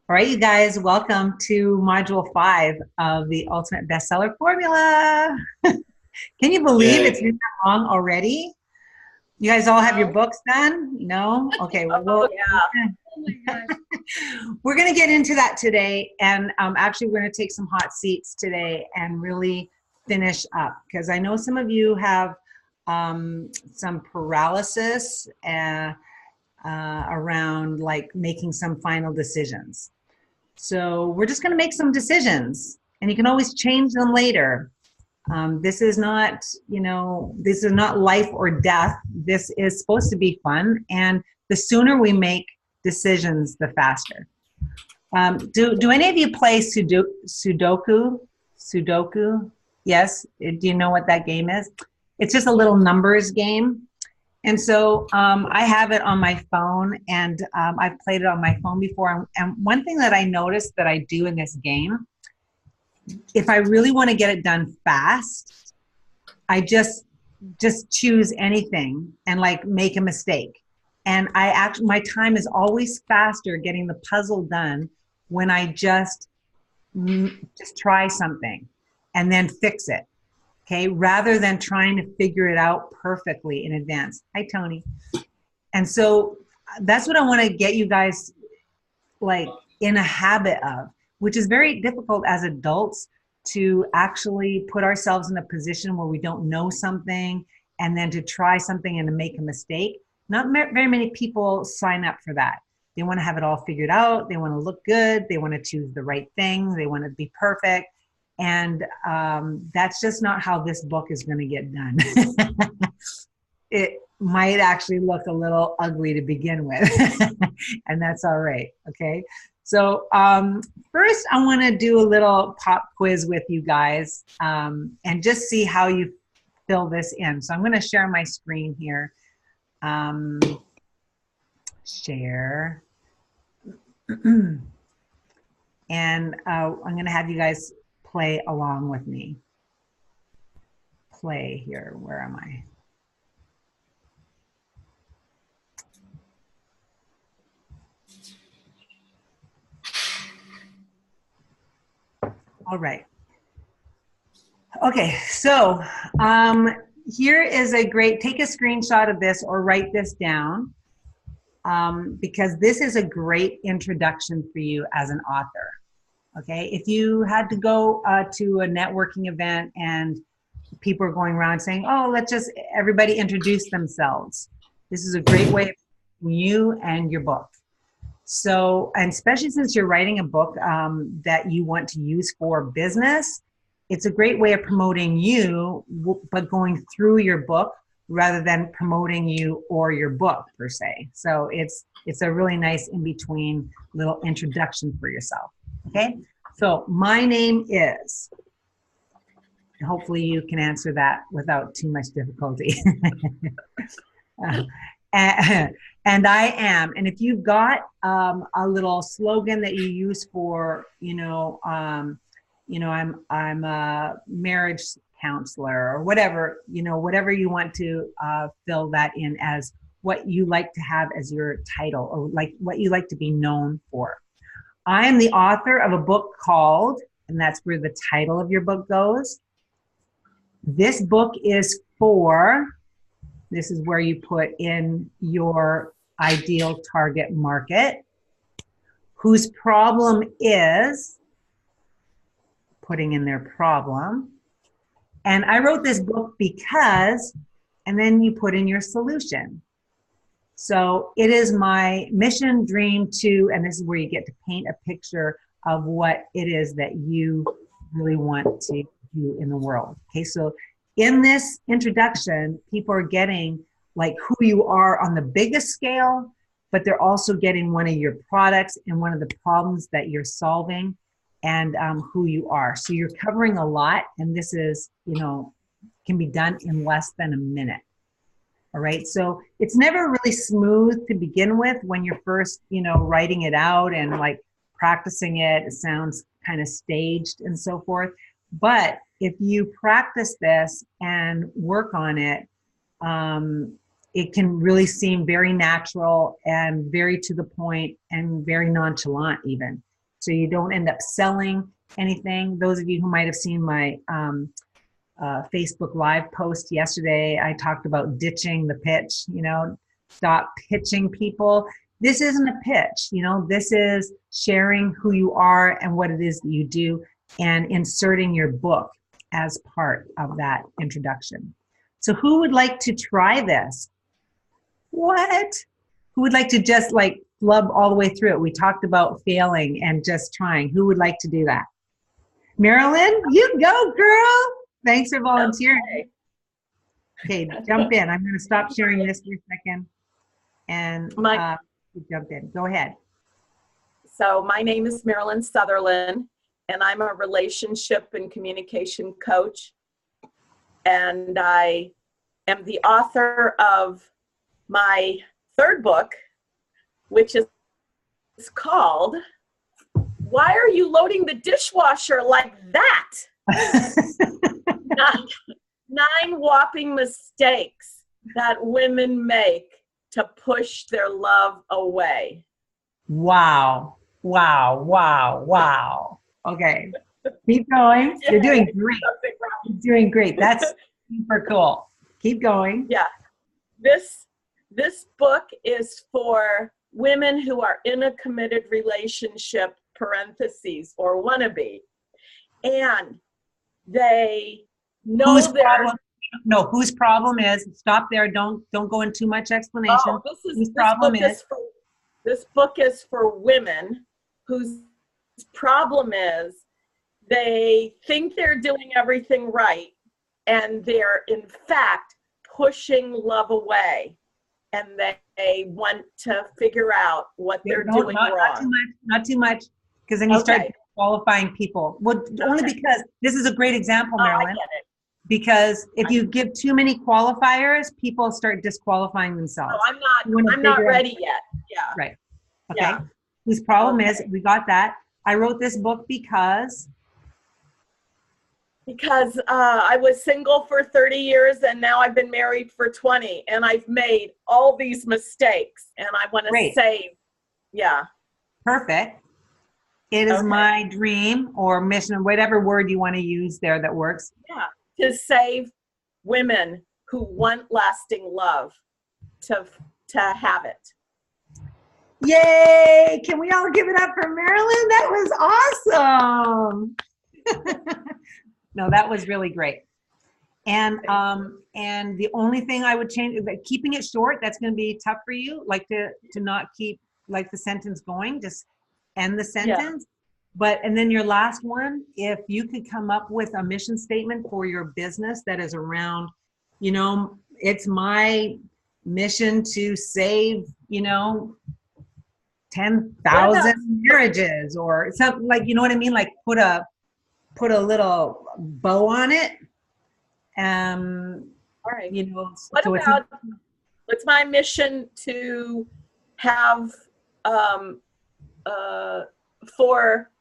All right, you guys, welcome to Module 5 of the Ultimate Bestseller Formula. Can you believe it's Yay. been that long already? You guys all have your books done? No? Okay, Oh, yeah. Oh my gosh. we're going to get into that today. And actually, we're going to take some hot seats today and really finish up because I know some of you have some paralysis around like making some final decisions. So we're just going to make some decisions, and you can always change them later. This is not, this is not life or death. This is supposed to be fun, and the sooner we make decisions, the faster. Do any of you play Sudoku? Sudoku? Yes. Do you know what that game is? It's just a little numbers game. And so I have it on my phone, and I've played it on my phone before. And one thing that I noticed that I do in this game, if I really want to get it done fast, I just choose anything and like make a mistake. And my time is always faster getting the puzzle done when I just try something and then fix it. Okay, rather than trying to figure it out perfectly in advance. Hi, Tony. And so that's what I want to get you guys like in a habit of, which is very difficult as adults to actually put ourselves in a position where we don't know something and then to try something and to make a mistake. Not very many people sign up for that. They want to have it all figured out. They want to look good. They want to choose the right thing. They want to be perfect. And that's just not how this book is going to get done. It might actually look a little ugly to begin with, and that's all right. Okay. So first, I want to do a little pop quiz with you guys and just see how you fill this in. So I'm going to share my screen here. Share. And I'm going to have you guys play along with me. Play here. Where am I? All right. Okay, so here is a great, take a screenshot of this or write this down because this is a great introduction for you as an author. Okay, if you had to go to a networking event and people are going around saying, oh, let's just everybody introduce themselves. This is a great way of you and your book. So, and especially since you're writing a book that you want to use for business, it's a great way of promoting you, but going through your book rather than promoting you or your book per se. So it's a really nice in-between little introduction for yourself. Okay, so my name is, hopefully you can answer that without too much difficulty. And I am, and if you've got a little slogan that you use for, I'm a marriage counselor or whatever, whatever you want to fill that in as what you like to have as your title or like what you like to be known for. I am the author of a book called, and that's where the title of your book goes. This book is for, this is where you put in your ideal target market, whose problem is, putting in their problem. And I wrote this book because, and then you put in your solution. So it is my mission, dream to, and this is where you get to paint a picture of what it is that you really want to do in the world. Okay, so in this introduction, people are getting like who you are on the biggest scale, but they're also getting one of your products and one of the problems that you're solving and who you are. So you're covering a lot, and this is, can be done in less than a minute. All right, so it's never really smooth to begin with when you're first, writing it out and like practicing it. It sounds kind of staged and so forth. But if you practice this and work on it, it can really seem very natural and very to the point and very nonchalant even. so you don't end up selling anything. Those of you who might have seen my Facebook Live post yesterday, I talked about ditching the pitch, stop pitching people. This isn't a pitch, this is sharing who you are and what it is that you do and inserting your book as part of that introduction. So who would like to try this? What? Who would like to just like flub all the way through it? We talked about failing and just trying. Who would like to do that? Marilyn, you go, girl. Thanks for volunteering. Okay, jump in. I'm going to stop sharing this for a second and jump in. Go ahead. So my name is Marilyn Sutherland, and I'm a relationship and communication coach. And I am the author of my third book, which is called Why Are You Loading the Dishwasher Like That? Nine whopping mistakes that women make to push their love away. Wow. Wow. Wow. Wow. Okay. Keep going. You're doing great. You're doing great. That's super cool. Keep going. Yeah. This book is for women who are in a committed relationship, parentheses, or wannabe. And they know whose problem is, stop there, don't go into too much explanation. Oh, this book is for women whose problem is they think they're doing everything right, and they're in fact pushing love away, and they want to figure out what they're doing wrong. Not too much, because then you start qualifying people. Well, only because this is a great example, Marilyn. I get it. Because if you give too many qualifiers, people start disqualifying themselves. No, I'm not ready yet. Yeah. Right. Okay. Yeah. Whose problem is, we got that. I wrote this book because I was single for 30 years and now I've been married for 20 and I've made all these mistakes and I want to save. Yeah. Perfect. It is my dream or mission, whatever word you want to use there that works. Yeah. To save women who want lasting love to have it. Yay! Can we all give it up for Marilyn? That was awesome. No, that was really great. And the only thing I would change, keeping it short, that's going to be tough for you. Like to not keep like the sentence going, just end the sentence. Yeah. But, and then your last one, if you could come up with a mission statement for your business that is around, it's my mission to save, 10,000 marriages or something, like, you know what I mean? Like put a little bow on it. All right. What so about, what's my mission to have, for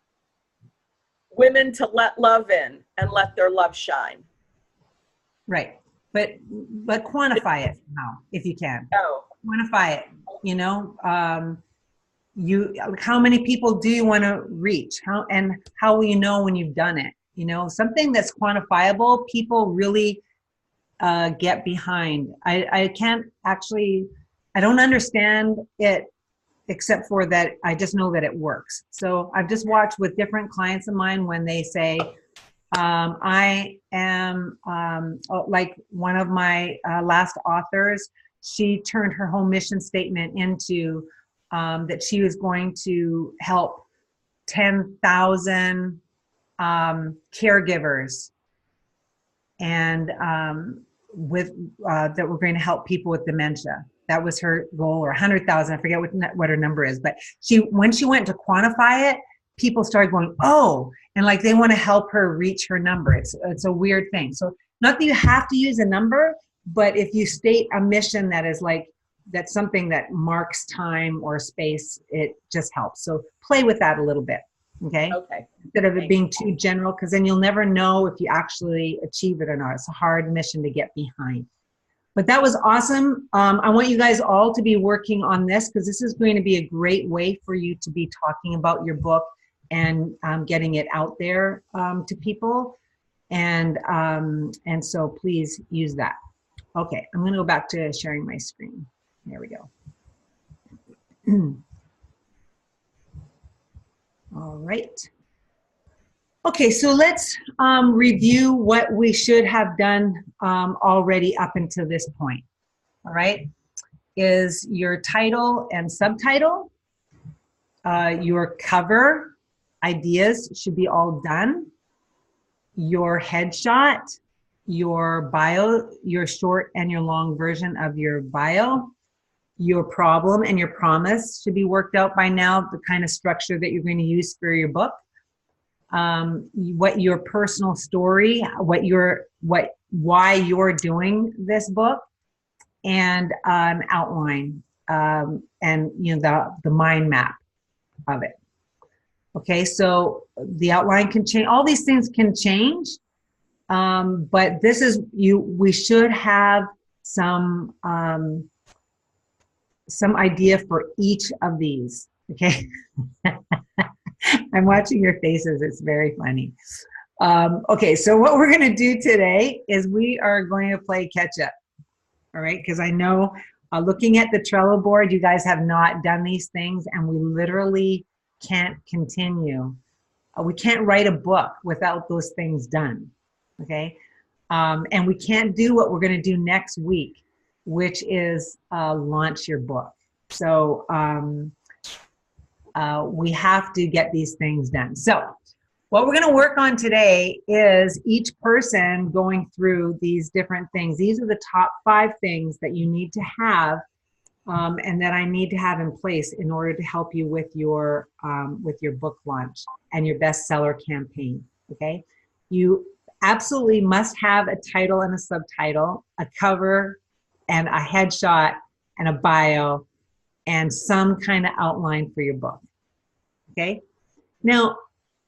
women to let love in and let their love shine. Right. But quantify it now, if you can. Oh. Quantify it. How many people do you want to reach? How will you know when you've done it? Something that's quantifiable, people really get behind. I don't understand it except for that I just know that it works. So I've just watched with different clients of mine when they say, I am, like one of my last authors, she turned her whole mission statement into that she was going to help 10,000 caregivers and that we're going to help people with dementia. That was her goal, or 100,000. I forget what her number is. But when she went to quantify it, people started going, oh, and like they want to help her reach her number. It's a weird thing. So not that you have to use a number, but if you state a mission that is like, that's something that marks time or space, it just helps. So play with that a little bit. Okay. Okay. Instead of it being too general, because then you'll never know if you actually achieve it or not. It's a hard mission to get behind. But that was awesome. I want you guys all to be working on this because this is going to be a great way for you to be talking about your book and getting it out there to people. And so please use that. Okay, I'm gonna go back to sharing my screen. There we go. All right. Okay, so let's review what we should have done already up until this point. All right, is your title and subtitle, your cover ideas should be all done, your headshot, your bio, your short and your long version of your bio, your problem and your promise should be worked out by now, the kind of structure that you're going to use for your book. What your personal story, why you're doing this book, and an outline, and the mind map of it. Okay, so the outline can change. All these things can change, but this is we should have some idea for each of these. Okay. I'm watching your faces. It's very funny. Okay, so what we're going to do today is we are going to play catch up. All right, because I know looking at the Trello board, you guys have not done these things, and we literally can't continue. We can't write a book without those things done. Okay, and we can't do what we're going to do next week, which is launch your book. So we have to get these things done. So what we're going to work on today is each person going through these different things. These are the top 5 things that you need to have and that I need to have in place in order to help you with your book launch and your bestseller campaign. Okay, you absolutely must have a title and a subtitle, a cover and a headshot and a bio and some kind of outline for your book. Okay, now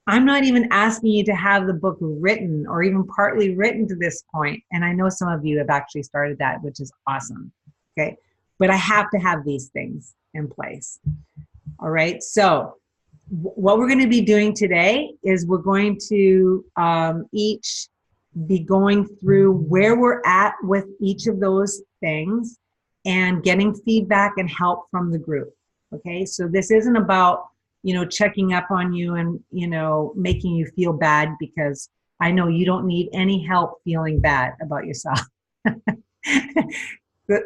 I'm not even asking you to have the book written or even partly written to this point, and I know some of you have actually started that, which is awesome. Okay, but I have to have these things in place. All right, so what we're going to be doing today is we're going to each be going through where we're at with each of those things and getting feedback and help from the group. Okay, so this isn't about checking up on you and making you feel bad, because I know you don't need any help feeling bad about yourself.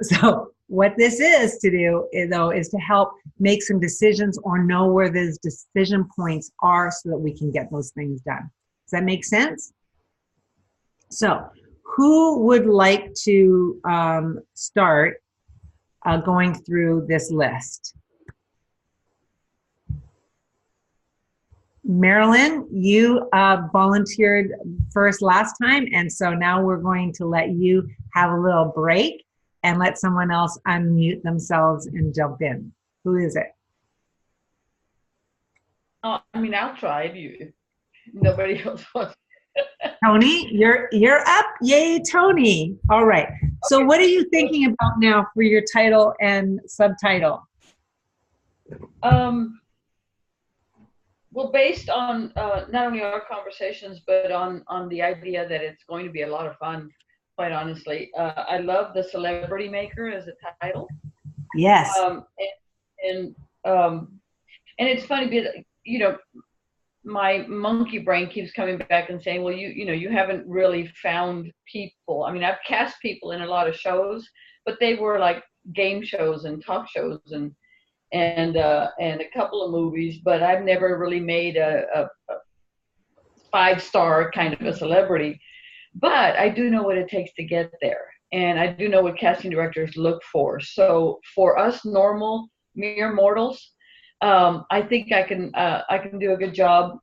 So what this is to do is to help make some decisions or know where those decision points are so that we can get those things done. Does that make sense? So who would like to start going through this list? Marilyn, you volunteered first last time, and so now we're going to let you have a little break and let someone else unmute themselves and jump in. Who is it? Oh, I'll try if nobody else wants. Tony, you're up. Yay, Tony. All right. So what are you thinking about now for your title and subtitle? Well, based on not only our conversations, but on the idea that it's going to be a lot of fun, quite honestly. I love the Celebrity Maker as a title. Yes. And it's funny because, my monkey brain keeps coming back and saying, well, you haven't really found people. I've cast people in a lot of shows, but they were like game shows and talk shows and a couple of movies, but I've never really made a 5-star kind of a celebrity. But I do know what it takes to get there, and I do know what casting directors look for. So for us normal mere mortals, I think I can do a good job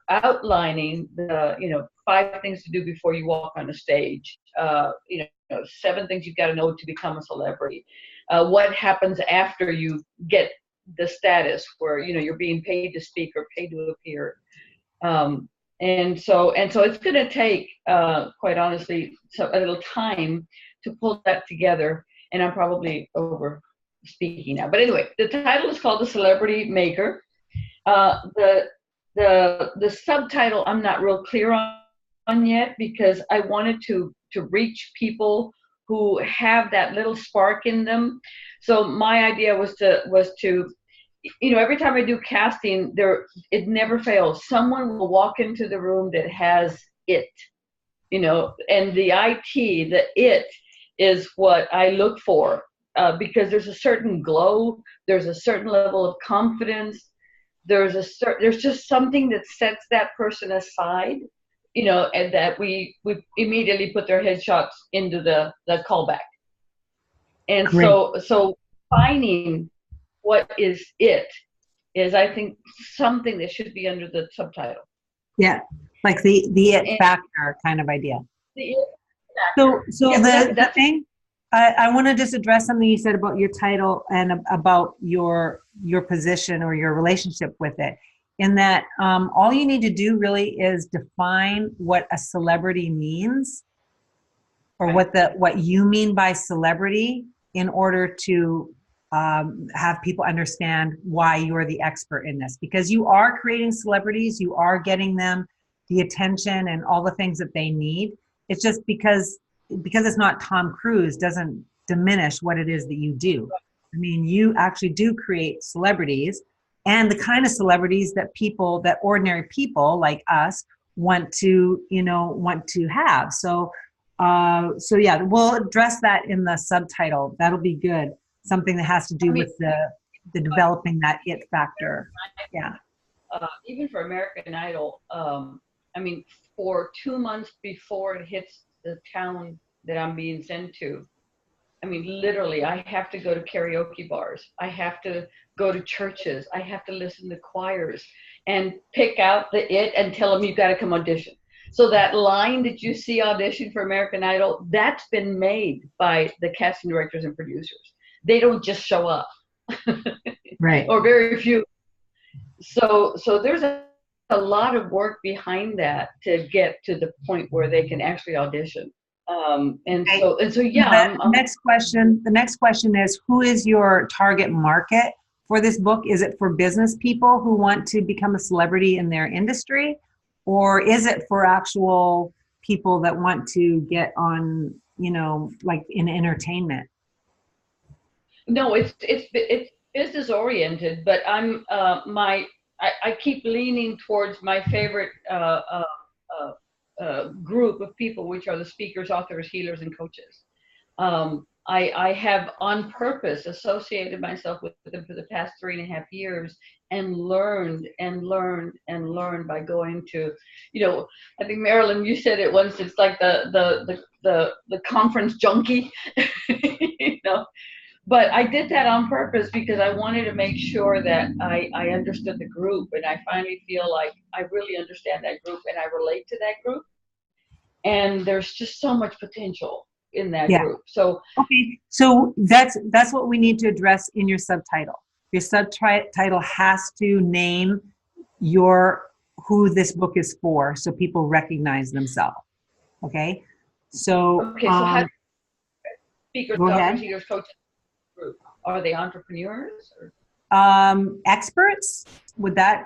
outlining the 5 things to do before you walk on a stage. 7 things you've got to know to become a celebrity. What happens after you get the status where you're being paid to speak or paid to appear, and so it's going to take quite honestly a little time to pull that together, and I'm probably over speaking now, but anyway, the title is called The Celebrity Maker. The the subtitle I'm not real clear on yet, because I wanted to reach people who have that little spark in them. So my idea was to every time I do casting, it never fails. Someone will walk into the room that has it, and the it is what I look for, because there's a certain glow, there's a certain level of confidence, there's just something that sets that person aside, and that we immediately put their headshots into the callback. And Great. so finding what is it is, I think, something that should be under the subtitle. Yeah, like the it factor kind of idea. The it factor. So Yeah, the thing, I want to just address something you said about your title and about your position or your relationship with it. In that, all you need to do really is define what a celebrity means, or what you mean by celebrity, in order to have people understand why you're the expert in this. Because you are creating celebrities, you are getting them the attention and all the things that they need. It's just because it's not Tom Cruise doesn't diminish what it is that you do. I mean, you actually do create celebrities, and the kind of celebrities that ordinary people like us want to have. So yeah, we'll address that in the subtitle. That'll be good. Something that has to do with the developing that it factor. Yeah. Even for American Idol, for 2 months before it hits the town that I'm being sent to, literally, I have to go to karaoke bars. I have to go to churches. I have to listen to choirs and pick out the it and tell them, you got to come audition. So that line that you see audition for American Idol, that's been made by the casting directors and producers. They don't just show up. Right. Or very few. So there's a lot of work behind that to get to the point where they can actually audition. Yeah. The next question is, who is your target market for this book? Is it for business people who want to become a celebrity in their industry, or is it for actual people that want to get on, like in entertainment? No, it's business oriented, but I keep leaning towards my favorite group of people, which are the speakers, authors, healers, and coaches. I have on purpose associated myself with them for the past 3.5 years, and learned by going to, I think, Marilyn, you said it once, it's like the conference junkie, But I did that on purpose because I wanted to make sure that I understood the group, and I finally feel like I really understand that group and I relate to that group. And there's just so much potential in that group. So okay, so that's what we need to address in your subtitle. Your subtitle has to name who this book is for, so people recognize themselves. Okay, so how do speakers, authors, healers, coaches group, are they entrepreneurs or experts? Would that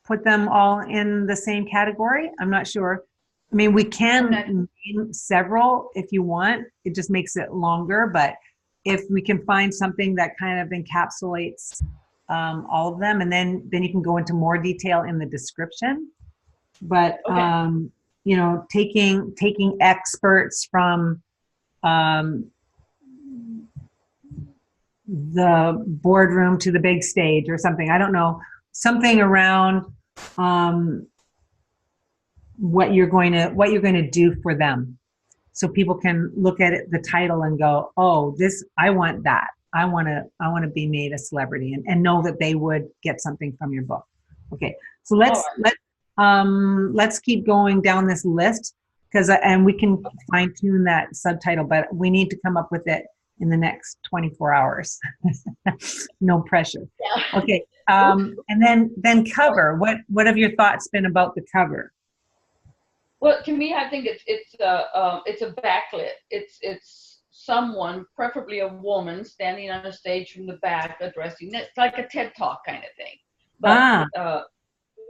put them all in the same category? I'm not sure. I mean, we can name several if you want. It just makes it longer, but if we can find something that kind of encapsulates all of them, and then you can go into more detail in the description. But taking experts from the boardroom to the big stage or something. I don't know, something around what you're going to do for them, so people can look at it, the title, and go, oh, I want that. I want to be made a celebrity, and know that they would get something from your book. Okay, so let's keep going down this list, and we can fine tune that subtitle, but we need to come up with it in the next 24 hours. No pressure. Yeah. Okay. And then cover. What have your thoughts been about the cover? Well, to me, I think it's a backlit. It's someone, preferably a woman, standing on a stage from the back addressing. It's like a TED Talk kind of thing. But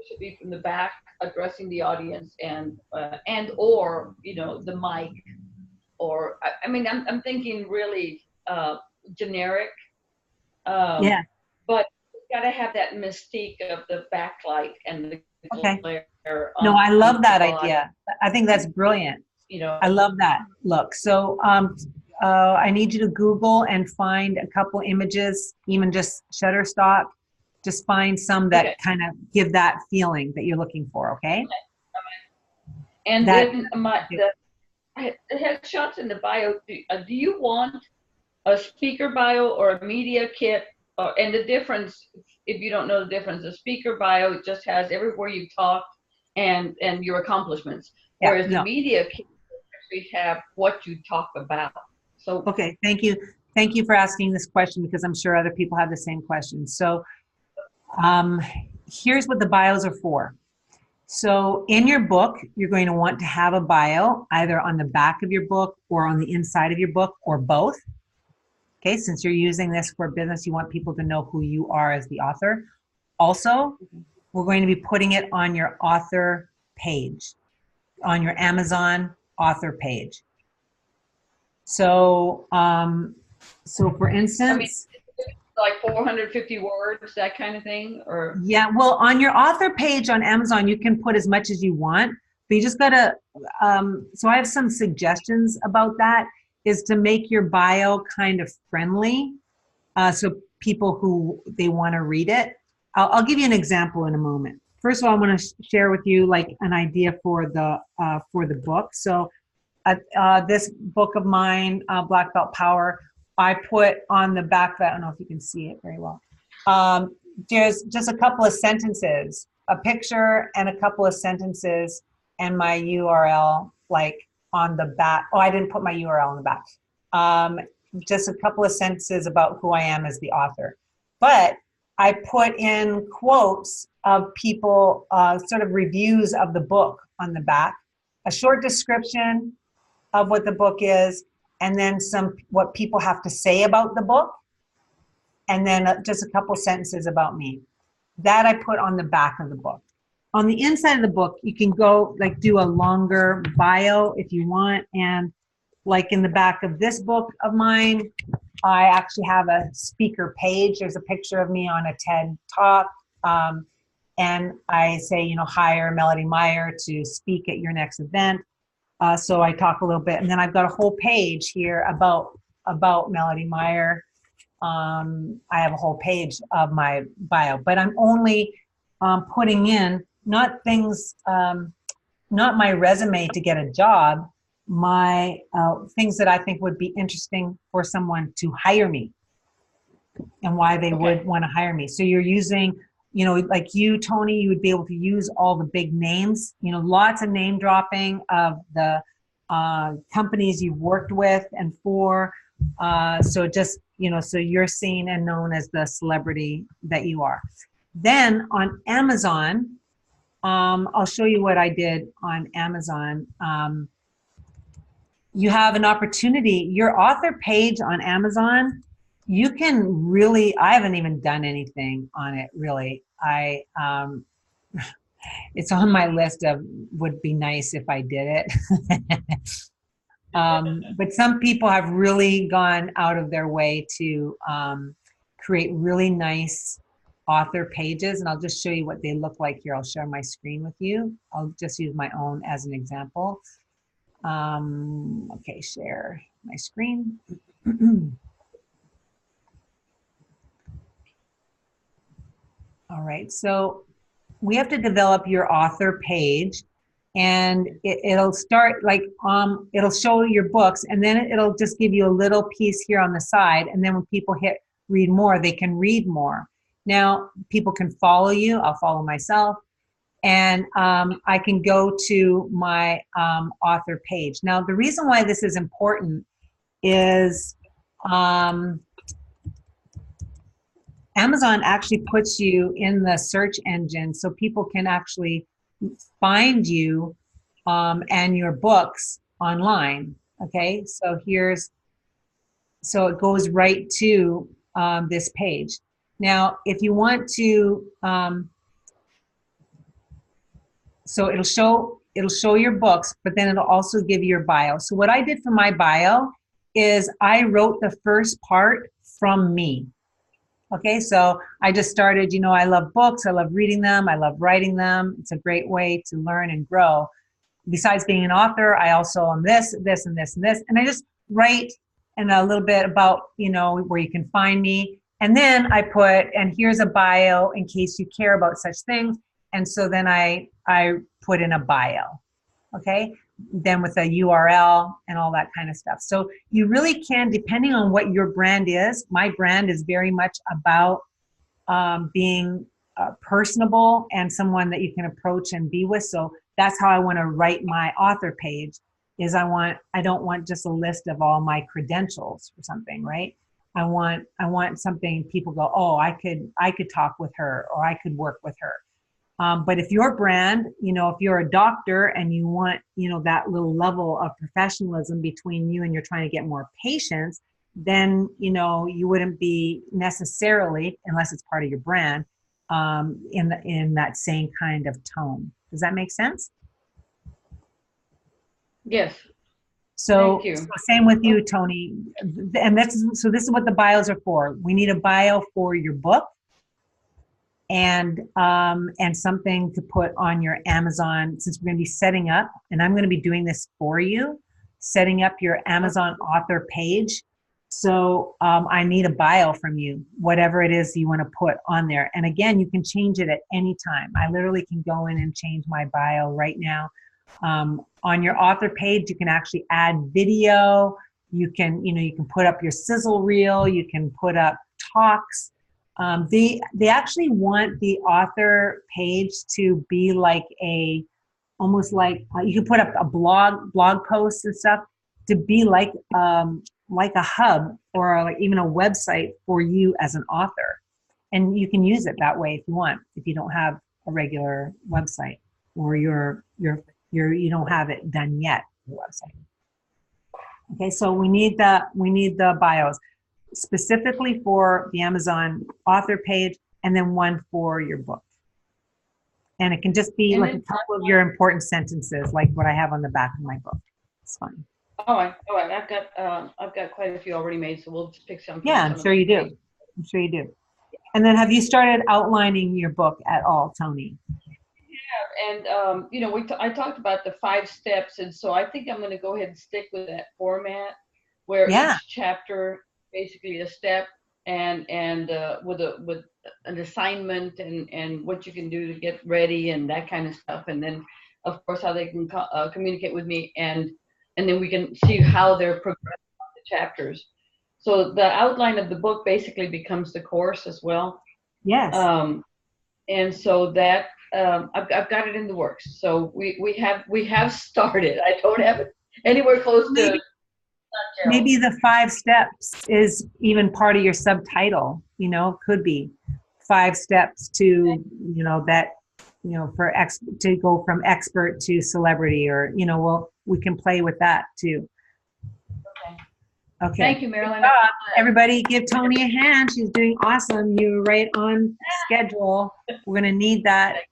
should be from the back, addressing the audience, and or the mic, or I mean I'm thinking really generic, Yeah. but you got to have that mystique of the backlight and the Okay. glare No, on I love the that body, idea. I think that's brilliant. you know. I love that look. So I need you to Google and find a couple images, even just Shutterstock. Just find some that Okay. kind of give that feeling that you're looking for, okay? And That, then it has shots in the bio. Do you want a speaker bio or a media kit? And the difference, if you don't know the difference, a speaker bio just has everywhere you talked and your accomplishments, yeah, whereas the no. media kit actually have what you talk about. So Okay, thank you. Thank you for asking this question because I'm sure other people have the same question. So here's what the bios are for. So in your book, you're going to want to have a bio either on the back of your book or on the inside of your book or both. Okay, since you're using this for business, you want people to know who you are as the author. Also, we're going to be putting it on your author page, on your Amazon author page. So, so for instance, like 450 words, that kind of thing, or yeah, well, on your author page on Amazon, you can put as much as you want, but you just gotta, so I have some suggestions about that, is to make your bio kind of friendly. So people who, they wanna read it. I'll give you an example in a moment. First of all, I'm gonna share with you like an idea for the book. So this book of mine, Black Belt Power, I put on the back, I don't know if you can see it very well. There's just a couple of sentences, a picture and a couple of sentences and my URL like on the back. Oh, I didn't put my URL on the back. Just a couple of sentences about who I am as the author. But I put in quotes of people, sort of reviews of the book on the back, a short description of what the book is, and then what people have to say about the book, and then just a couple sentences about me. That I put on the back of the book. On the inside of the book, you can go like do a longer bio if you want, and like in the back of this book of mine, I actually have a speaker page. There's a picture of me on a TED Talk, and I say, hire Melody Meyer to speak at your next event. So I talk a little bit, and then I've got a whole page here about Melody Meyer. I have a whole page of my bio, but I'm only putting in not things, not my resume to get a job, my things that I think would be interesting for someone to hire me and why they would want to hire me. So you're using, like you, Tony, you would be able to use all the big names, lots of name dropping of the companies you've worked with and for. So just, so you're seen and known as the celebrity that you are. Then on Amazon, I'll show you what I did on Amazon. You have an opportunity, your author page on Amazon, you can really, I haven't even done anything on it really. It's on my list of would be nice if I did it. But some people have really gone out of their way to create really nice author pages, and I'll just show you what they look like here. I'll share my screen with you. I'll just use my own as an example. Okay, share my screen. All right, so we have to develop your author page, and it'll start like it'll show your books, and then it'll just give you a little piece here on the side, and then when people hit read more, they can read more. Now people can follow you. I'll follow myself, and I can go to my author page. Now the reason why this is important is Amazon actually puts you in the search engine so people can actually find you and your books online. Okay, so so it goes right to this page. Now, if you want to So it'll show your books, but then it'll also give you your bio. So what I did for my bio is I wrote the first part from me. Okay, so I just started, I love books, I love reading them, I love writing them. It's a great way to learn and grow. Besides being an author, I also am this, this, and this, and this. And I just write and a little bit about, where you can find me. And then I put, and here's a bio in case you care about such things. And so then I put in a bio, okay? Then with a URL and all that kind of stuff. So you really can, depending on what your brand is, my brand is very much about being personable and someone that you can approach and be with. So that's how I want to write my author page, is I don't want just a list of all my credentials or something, right? I want something people go, oh, I could talk with her, or I could work with her. But if your brand, if you're a doctor and you want, that little level of professionalism between you and you're trying to get more patients, then, you wouldn't be necessarily, unless it's part of your brand, in that same kind of tone. Does that make sense? Yes. So, Thank you. so same with you, Tony. And this is what the bios are for. We need a bio for your book, and something to put on your Amazon, since we're going to be setting up, and I'm going to be doing this for you, setting up your Amazon author page. So I need a bio from you, whatever it is you want to put on there. And again, you can change it at any time. I literally can go in and change my bio right now. On your author page, you can actually add video. You can put up your sizzle reel. You can put up talks. They actually want the author page to be like almost like you can put up a blog posts and stuff, to be like a hub, or like even a website for you as an author. And you can use it that way if you want, if you don't have a regular website, or you don't have it done yet, your website. Okay, so we need the bios specifically for the Amazon author page, and then one for your book. And it can just be like a couple of your important sentences, like what I have on the back of my book. It's fine. All right. I've got quite a few already made, so we'll just pick some. Yeah, I'm sure you do. I'm sure you do. And then have you started outlining your book at all, Tony? And I talked about the 5 steps, and so I think I'm going to go ahead and stick with that format, where each chapter basically a step, and with an assignment, and what you can do to get ready and that kind of stuff, and then of course how they can communicate with me, and then we can see how they're progressing on the chapters. So the outline of the book basically becomes the course as well. Yes. And so that I've got it in the works. So we have started. I don't have it anywhere close to. Maybe the 5 steps is even part of your subtitle. Could be 5 steps to to go from expert to celebrity, or we can play with that too. Okay. Thank you, Marilyn. Everybody give Tony a hand. She's doing awesome. You were right on schedule. We're going to need that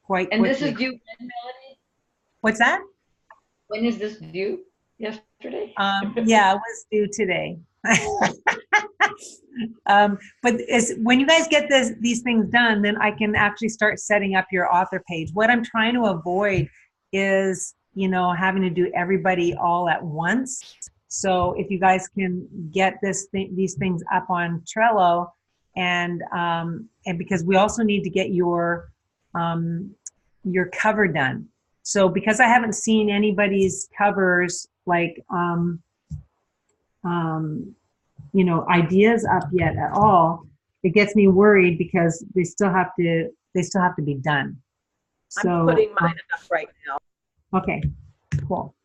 quite quickly. And this is due when, Melody? What's that? When is this due? Yesterday? Yeah, it was due today. But when you guys get these things done, then I can actually start setting up your author page. What I'm trying to avoid is having to do everybody all at once. So if you guys can get these things up on Trello, and because we also need to get your cover done. So because I haven't seen anybody's covers, like ideas up yet at all, it gets me worried, because they still have to be done. So I'm putting mine up right now. Okay, cool.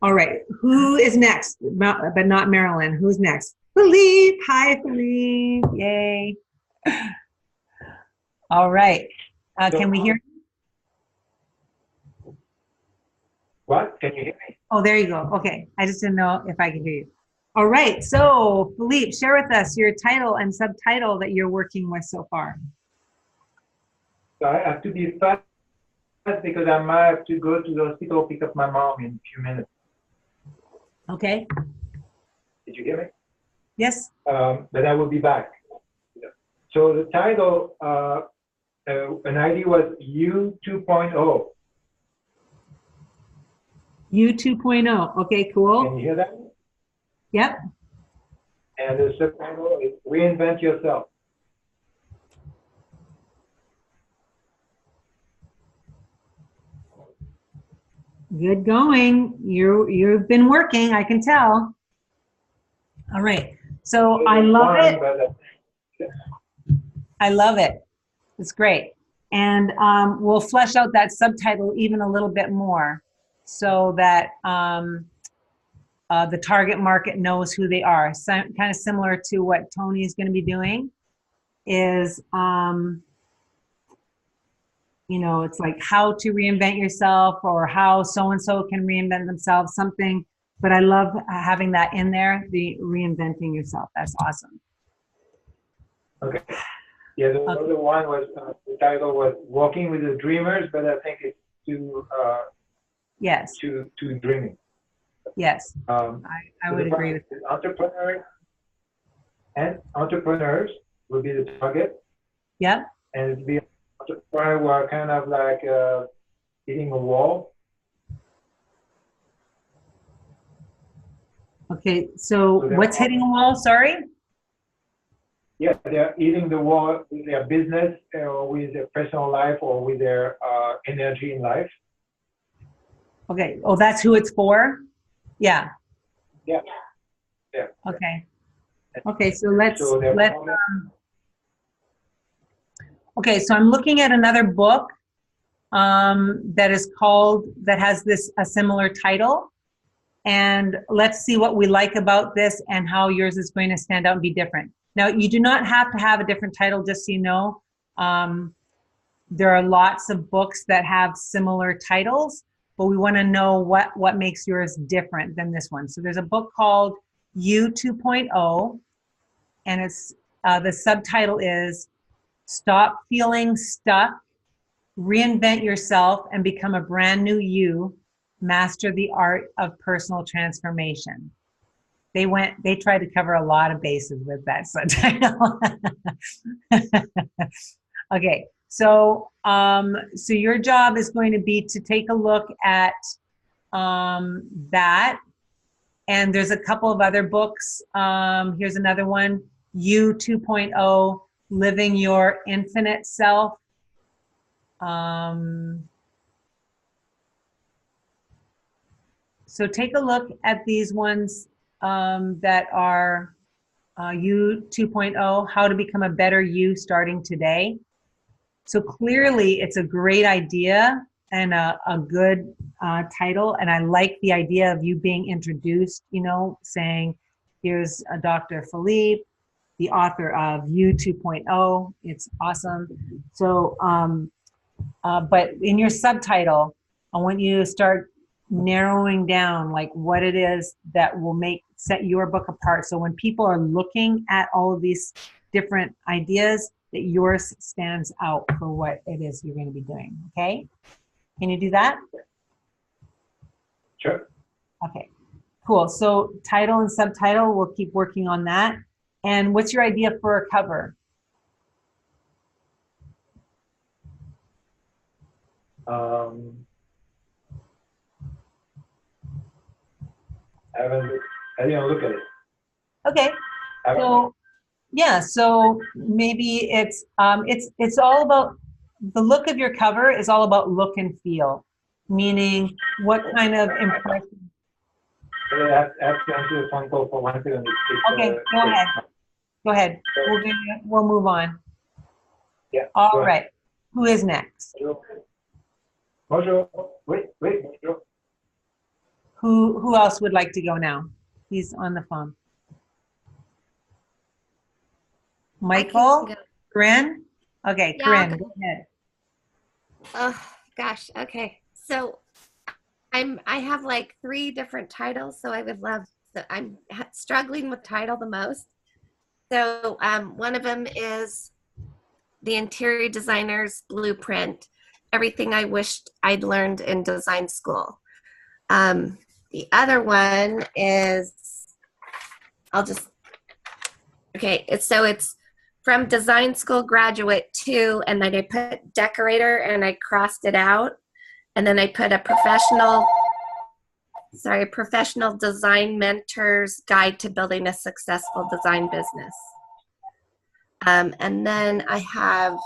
All right, who is next? But not Marilyn. Who's next? Philippe. Hi, Philippe. Yay. All right. Can we hear you? What? Can you hear me? Oh, there you go. Okay. I just didn't know if I could hear you. All right. So, Philippe, share with us your title and subtitle that you're working with so far. So I have to be fast because I might have to go to the hospital pick up my mom in a few minutes. Okay. Did you hear me? Yes. But I will be back. So the title, an idea was U 2.0. U 2.0. Okay, Can cool. you hear that? Yep. And the subtitle is Reinvent Yourself. Good going. You've been working, I can tell. All right. So I love it. I love it. It's great. And we'll flesh out that subtitle even a little bit more so that the target market knows who they are. So, kind of similar to what Tony is going to be doing is, you know, it's like how to reinvent yourself or how so-and-so can reinvent themselves, something. But I love having that in there, the reinventing yourself. That's awesome. Okay. Yeah, the other one was, the title was Walking with the Dreamers, but I think it's too, Yes. too dreamy. Yes. I So would the agree with is entrepreneurs and entrepreneurs will be the target, Yep. and it'll be entrepreneurs who are kind of like hitting a wall. Okay, so what's hitting a wall? Sorry? Yeah, they're hitting the wall with their business or with their personal life or with their energy in life. Okay. Oh, that's who it's for? Yeah. Yeah. Yeah. Okay. Okay, so let's okay, so I'm looking at another book that is called, that has a similar title. And let's see what we like about this and how yours is going to stand out and be different. Now, you do not have to have a different title, just so you know. There are lots of books that have similar titles, but we want to know what makes yours different than this one. So there's a book called U 2.0, and it's the subtitle is Stop Feeling Stuck, Reinvent Yourself, and Become a Brand New You. Master the Art of Personal Transformation. They tried to cover a lot of bases with that subtitle. Okay, so your job is going to be to take a look at that, and there's a couple of other books. Here's another one, U 2.0, Living Your Infinite Self. So take a look at these ones that are U 2.0, How to Become a Better You Starting Today. So clearly it's a great idea and a good title. And I like the idea of you being introduced, you know, saying, here's Dr. Philippe, the author of U 2.0. It's awesome. So, but in your subtitle, I want you to start narrowing down like what it is that will set your book apart. So when people are looking at all of these different ideas, that yours stands out for what it is you're going to be doing. Okay? Can you do that? Sure. Okay, cool. So title and subtitle, we'll keep working on that. And what's your idea for a cover? I didn't look at it. Okay. So yeah, so maybe it's all about, the look of your cover is all about look and feel, meaning what kind of impression. I have to answer the phone call for 1 second. Okay, go ahead. Go ahead. We'll move on. Yeah. All right. Who is next? Bonjour. Wait, bonjour. Who else would like to go now? He's on the phone. Michael? Corinne? Okay, yeah, Corinne, go ahead. Oh, gosh. Okay. So I have like 3 different titles, so I would love, I'm struggling with title the most. So one of them is the interior designer's blueprint, everything I wished I'd learned in design school. The other one is, it's from design school graduate to, and then I put decorator and I crossed it out. And then I put a professional design mentor's guide to building a successful design business. And then I have,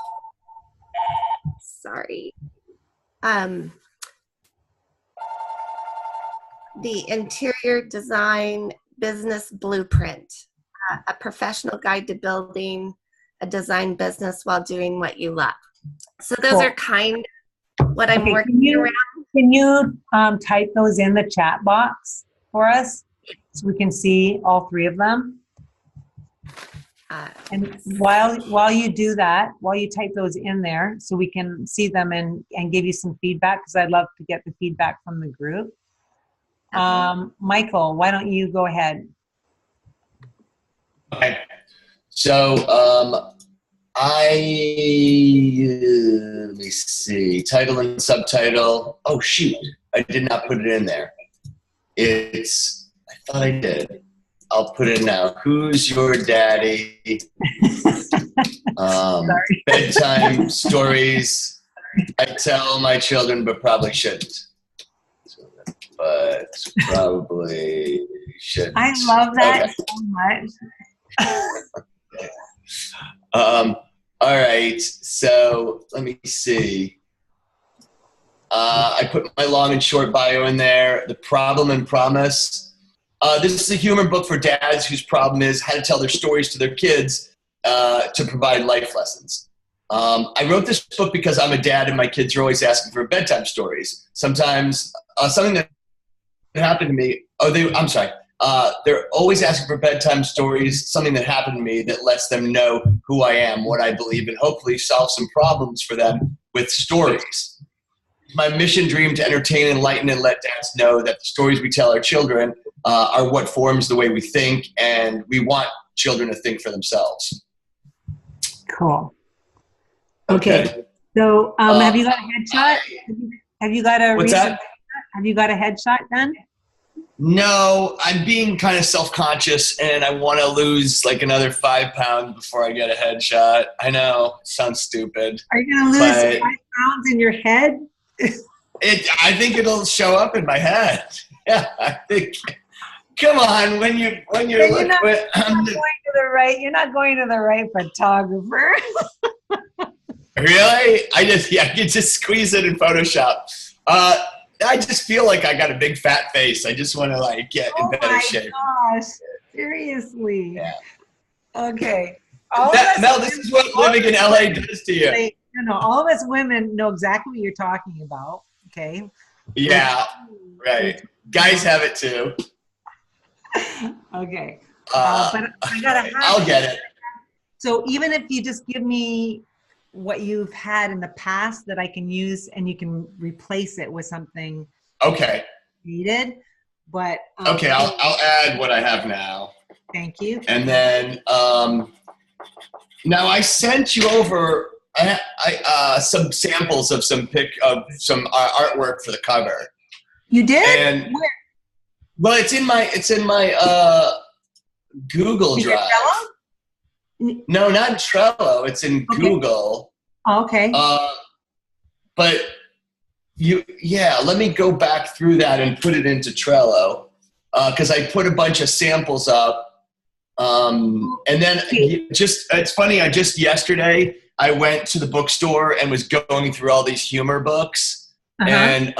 the interior design business blueprint, a professional guide to building a design business while doing what you love. So those are kind of what I'm working around. Can you type those in the chat box for us so we can see all three of them? And while you do that, while you type those in there so we can see them and give you some feedback, because I'd love to get the feedback from the group. Okay. Michael, why don't you go ahead? Okay. So let me see, title and subtitle. Oh shoot, I did not put it in there. I thought I did. I'll put it now. Who's your daddy? Bedtime stories I tell my children, but probably shouldn't. But probably shouldn't. I love that so much. All right. So let me see. I put my long and short bio in there. The problem and promise. This is a humor book for dads whose problem is how to tell their stories to their kids to provide life lessons. I wrote this book because I'm a dad and my kids are always asking for bedtime stories. Sometimes something that happened to me, they're always asking for bedtime stories, something that happened to me that lets them know who I am, what I believe, and hopefully solve some problems for them with stories. My mission dream to entertain, enlighten, and let dads know that the stories we tell our children are what forms the way we think, and we want children to think for themselves. Cool. Okay. So have you got a headshot? Have you got a What's that? Have you got a headshot done? No, I'm being kind of self-conscious, and I want to lose like another 5 pounds before I get a headshot. I know, it sounds stupid. Are you going to lose 5 pounds in your head? I think it'll show up in my head. Yeah, I think. Come on, you're not going to the right photographer. Really? I can just squeeze it in Photoshop. I just feel like I got a big fat face. I just want to get in better shape. Oh my gosh! Seriously? Yeah. Okay. Mel, this is what living in LA does to you. All of us women know exactly what you're talking about. Okay. Yeah. Right. Guys have it too. Okay. But I gotta. I'll get it. So even if you just give me what you've had in the past that I can use, and you can replace it with something needed. But okay, I'll add what I have now. Thank you. And then now I sent you over some samples of some artwork for the cover. You did? And where? Well, it's in my Google Drive. No, not in Trello. It's in Google. Oh, okay. But let me go back through that and put it into Trello because I put a bunch of samples up. And then it's funny. Yesterday I went to the bookstore and was going through all these humor books, and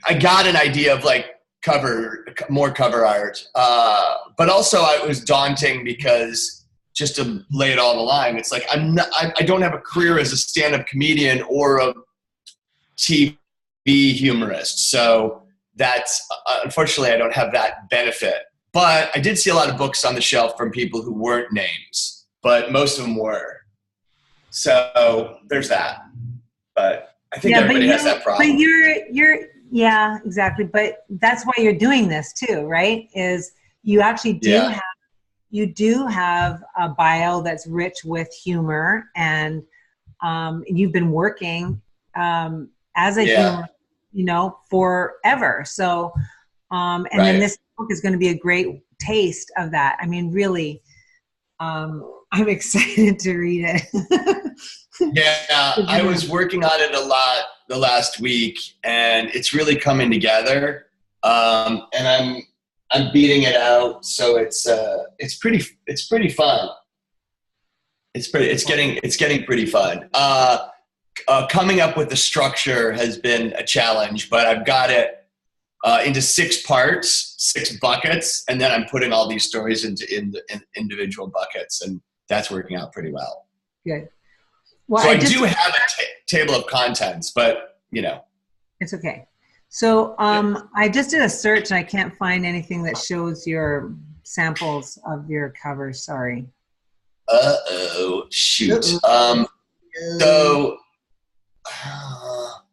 I got an idea of more cover art. But also it was daunting because just to lay it all on the line, it's like I don't have a career as a stand-up comedian or a TV humorist. So that's, unfortunately I don't have that benefit. But I did see a lot of books on the shelf from people who weren't names, but most of them were. So there's that. But I think everybody has that problem. But yeah, exactly. But that's why you're doing this too, right? Is you actually do have, you do have a bio that's rich with humor, and you've been working as a humor, forever. So, and then this book is going to be a great taste of that. I mean, really, I'm excited to read it. Yeah, I was working on it a lot the last week, and it's really coming together. And I'm beating it out, so it's pretty fun. It's getting pretty fun. Coming up with the structure has been a challenge, but I've got it into 6 parts, 6 buckets, and then I'm putting all these stories into individual buckets, and that's working out pretty well. Good. Well, so I do have a table of contents, but it's okay. So I just did a search and I can't find anything that shows your samples of your covers. Sorry. Shoot. So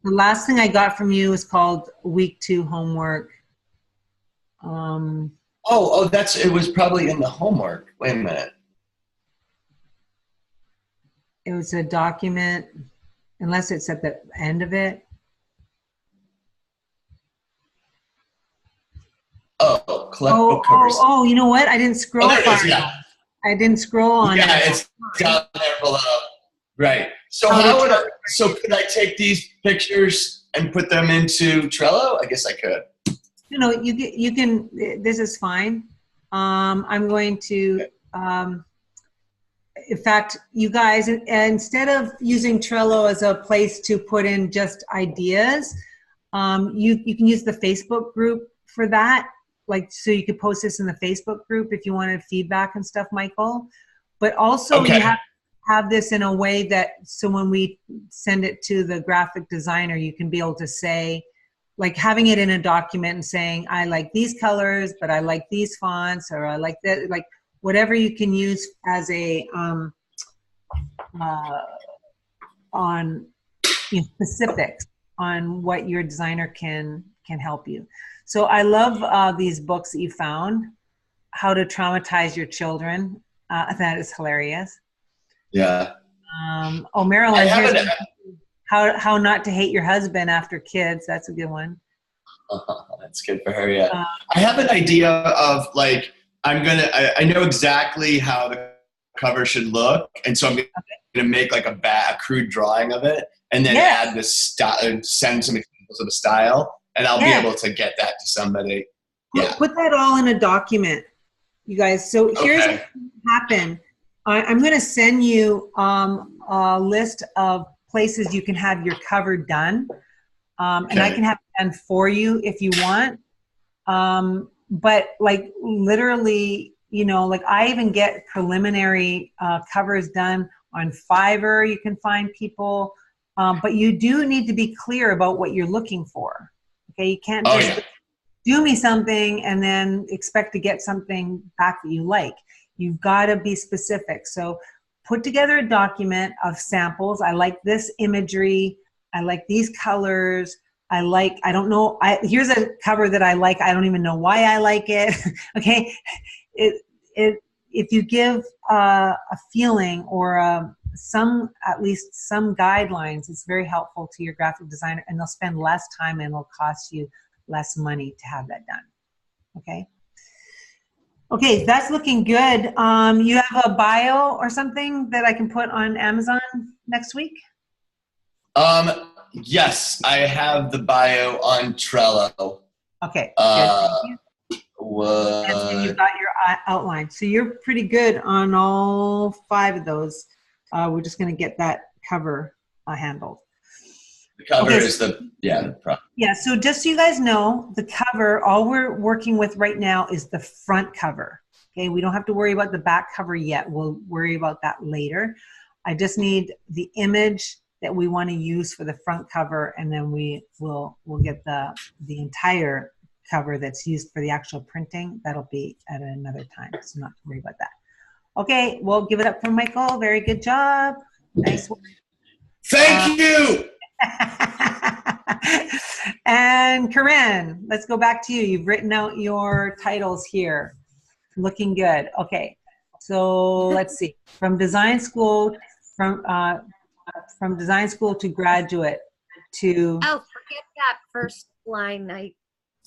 the last thing I got from you is called Week 2 Homework. It was probably in the homework. Wait a minute. It was a document, unless it's at the end of it. Collect book covers. Oh, you know what? I didn't scroll far enough. I didn't scroll on it. Yeah, it's down there below. Right. So could I take these pictures and put them into Trello? I guess I could. You can, this is fine. I'm going to, in fact, you guys, instead of using Trello as a place to put in just ideas, you can use the Facebook group for that. So you could post this in the Facebook group if you wanted feedback and stuff, Michael. But also you have to have this in a way that, so when we send it to the graphic designer, you can be able to say, like having it in a document and saying, I like these colors, but I like these fonts, or I like that, like whatever you can use as a, on specifics on what your designer can help you. So I love these books that you found, How to Traumatize Your Children. That is hilarious. Yeah. Marilyn, here's How Not to Hate Your Husband After Kids. That's a good one. That's good for her, yeah. I have an idea of I know exactly how the cover should look, and so I'm going to make like a crude drawing of it, and then add this style, send some examples of the style, and I'll be able to get that to somebody. Yeah. Put that all in a document, you guys. So here's what happened. I'm going to send you a list of places you can have your cover done. And I can have it done for you if you want. But like literally, I even get preliminary covers done on Fiverr. You can find people. But you do need to be clear about what you're looking for. Okay, you can't just do me something and then expect to get something back that you like. You've got to be specific. So put together a document of samples. I like this imagery. I like these colors. I don't know. Here's a cover that I like. I don't even know why I like it. Okay. If you give a feeling or at least some guidelines, it's very helpful to your graphic designer, and they'll spend less time and it'll cost you less money to have that done. Okay. Okay, that's looking good. You have a bio or something that I can put on Amazon next week? Yes, I have the bio on Trello. Okay, good. And you've got your outline. So you're pretty good on all 5 of those. We're just going to get that cover handled. The cover is the problem. Yeah, so just so you guys know, the cover, all we're working with right now is the front cover. Okay, we don't have to worry about the back cover yet. We'll worry about that later. I just need the image that we want to use for the front cover, and then we'll get the entire cover that's used for the actual printing. That'll be at another time, so not to worry about that. Okay, we'll give it up for Michael. Very good job. Nice work. Thank you. And Corinne, let's go back to you. You've written out your titles here. Looking good. Okay. So let's see, from design school, from design school to graduate to, Oh, forget that first line.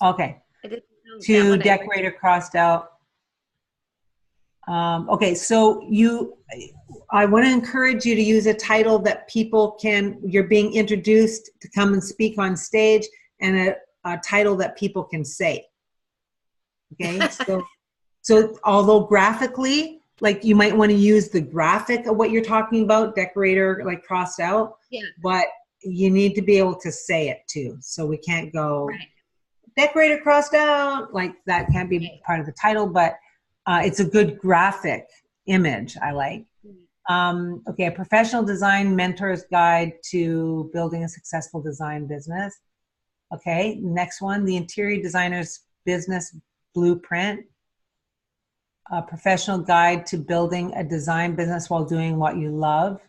okay, I didn't know that to one. decorator crossed out. Okay, so I want to encourage you to use a title that people you're being introduced to come and speak on stage, and a title that people can say. Okay, so although graphically, like you might want to use the graphic of what you're talking about, decorator like crossed out, Yeah. but you need to be able to say it too. So we can't go Right. decorator crossed out, like that can't be part of the title, but it's a good graphic image I like. Okay, a professional design mentor's guide to building a successful design business. Okay, next one, the interior designer's business blueprint. A professional guide to building a design business while doing what you love.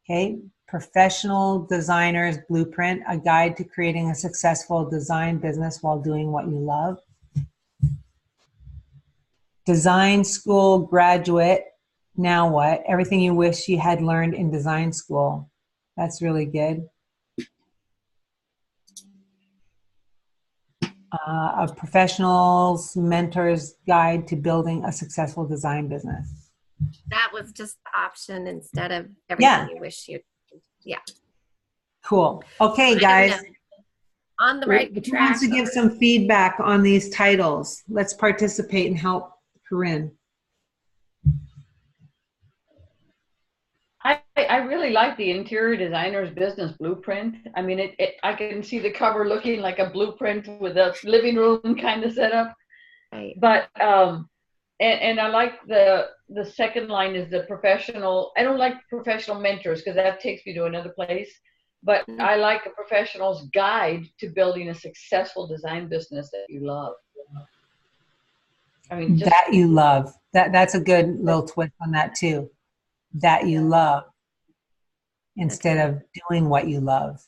Okay, professional designer's blueprint, a guide to creating a successful design business while doing what you love. Design school graduate, now what? Everything you wish you had learned in design school. That's really good. A professional's mentor's guide to building a successful design business. That was just the option instead of everything you wish you. Yeah. Cool. Okay, I guys. don't know. On the right Who track. wants to give some feedback on these titles? Let's participate and help Corinne. I really like the interior designer's business blueprint. I mean, I can see the cover looking like a blueprint with a living room kind of setup. Right. But and I like the second line is the professional. I don't like professional mentors because that takes me to another place. But I like a professional's guide to building a successful design business that you love. I mean, that you love. That's a good little twist on that too. That you love instead of doing what you love.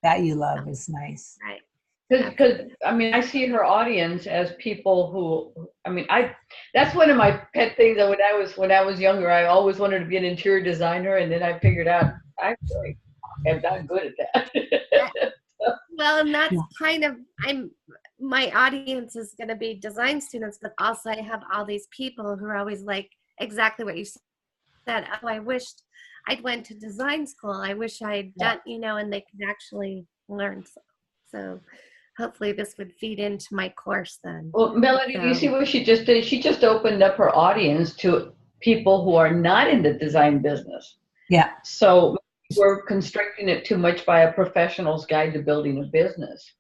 That you love is nice. Right. Because I mean, I see her audience as people who, I mean, that's one of my pet things. That when I was younger, I always wanted to be an interior designer, and then I figured out actually I'm not good at that. Well, and that's kind of my audience is going to be design students, but also I have all these people who are always like exactly what you said. Oh, I wished I'd went to design school. I wish I'd done, and they can actually learn. So hopefully this would feed into my course then. Well, Melody, do you see what she just did? She just opened up her audience to people who are not in the design business. Yeah. So we're constricting it too much by a professional's guide to building a business.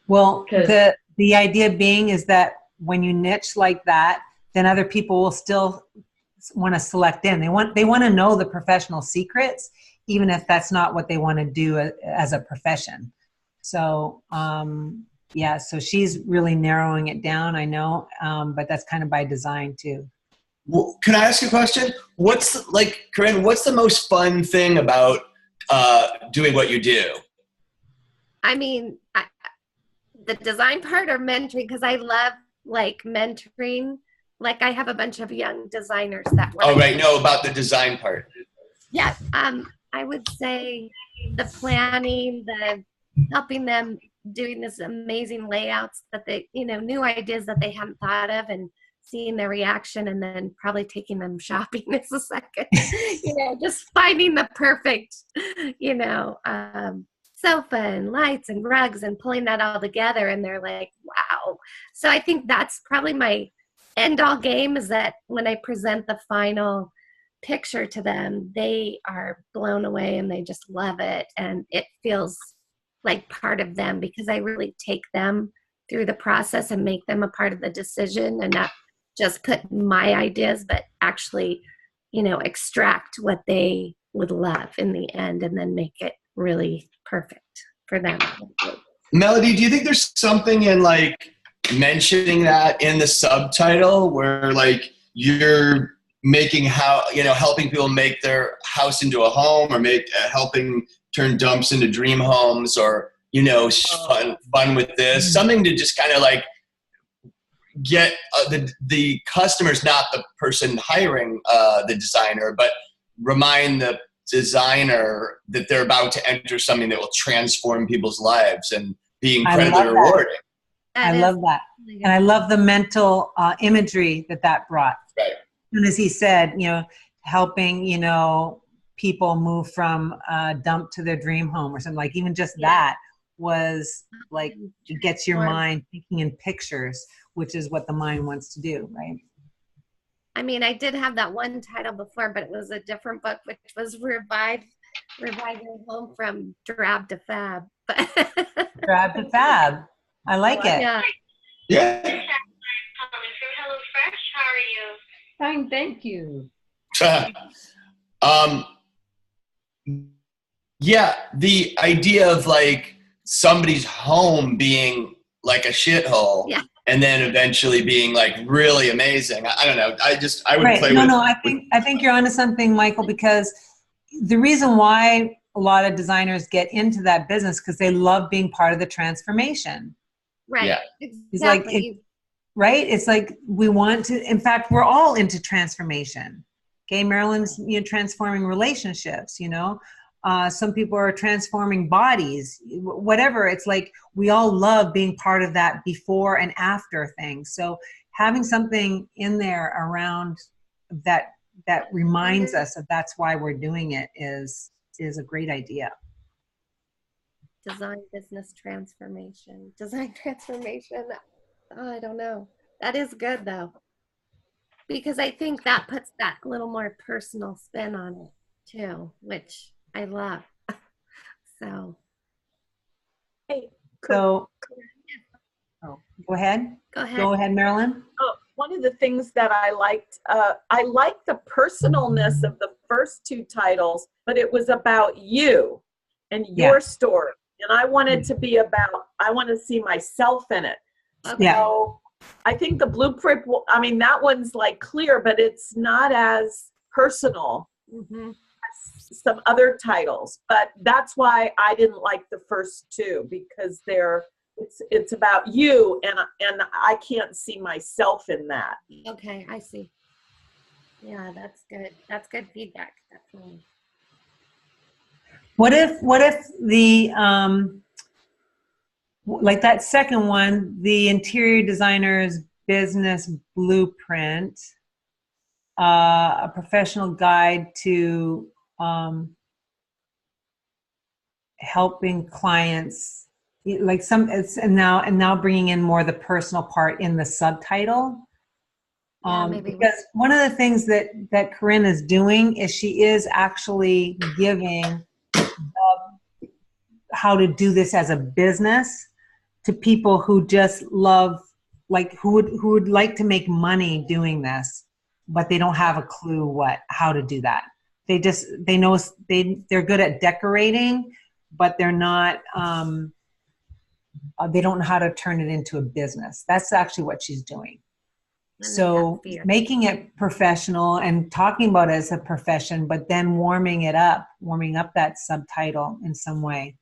Well, the idea being is that when you niche like that, then other people will still want to select in. They want to know the professional secrets, even if that's not what they want to do as a profession. So, so she's really narrowing it down, I know, but that's kind of by design too. Well, can I ask you a question? Corinne, what's the most fun thing about doing what you do? I mean, the design part or mentoring, because I love like mentoring. Like I have a bunch of young designers that work. Oh, right. No, about the design part. Yeah. I would say the planning, the helping them doing this amazing layouts that they, new ideas that they hadn't thought of, and seeing their reaction, and then probably taking them shopping is a second, just finding the perfect, sofa and lights and rugs and pulling that all together. And they're like, wow. So I think that's probably my end all game, is that when I present the final picture to them, they are blown away and they just love it. And it feels like part of them, because I really take them through the process and make them a part of the decision, and not just put my ideas, but actually, extract what they would love in the end and then make it really perfect for them. Melody, do you think there's something in like mentioning that in the subtitle where like you're making helping people make their house into a home, or helping turn dumps into dream homes, or fun with this, something to just kind of like get the customers, not the person hiring the designer, but remind the designer that they're about to enter something that will transform people's lives and be incredibly rewarding. I love that. And I love the mental imagery that brought. Right. And as he said, helping, people move from dump to their dream home or something, like even just that was like, it gets your mind thinking in pictures, which is what the mind wants to do, right? I mean, I did have that one title before, but it was a different book, which was Revive Your Home from Drab to Fab. Drab to Fab. I like it. Yeah. Yeah. Hello Fresh, how are you? Fine, thank you. Yeah, the idea of like somebody's home being like a shithole, and then eventually being like really amazing. I don't know. I would play with. No, I think you're onto something, Michael, because the reason why a lot of designers get into that business because they love being part of the transformation. Right. Yeah. Exactly. It's like we want to. In fact, we're all into transformation. Okay, Marilyn's transforming relationships. Some people are transforming bodies. Whatever. It's like we all love being part of that before and after thing. So having something in there around that reminds us of that's why we're doing it is a great idea. Design business transformation. Design transformation. Oh, I don't know. That is good though. Because I think that puts that little more personal spin on it too, which I love. So. Hey, Go ahead. Go ahead. Go ahead, Marilyn. One of the things that I liked the personalness of the first two titles, but it was about you and your story. And I wanted to be I want to see myself in it. Yeah. So I think the blueprint, that one's like clear, but it's not as personal as some other titles. But that's why I didn't like the first two, because it's about you, and I can't see myself in that. Okay, I see. Yeah, that's good. That's good feedback, definitely. What if the like that second one, the interior designer's business blueprint, a professional guide to helping clients, like and now bringing in more the personal part in the subtitle. Maybe. Because one of the things that Corinne is doing is she is actually giving how to do this as a business to people who just love, like who would like to make money doing this, but they don't have a clue how to do that. They know they're good at decorating, but they're not, they don't know how to turn it into a business. That's actually what she's doing. So making it professional and talking about it as a profession, but then warming up that subtitle in some way.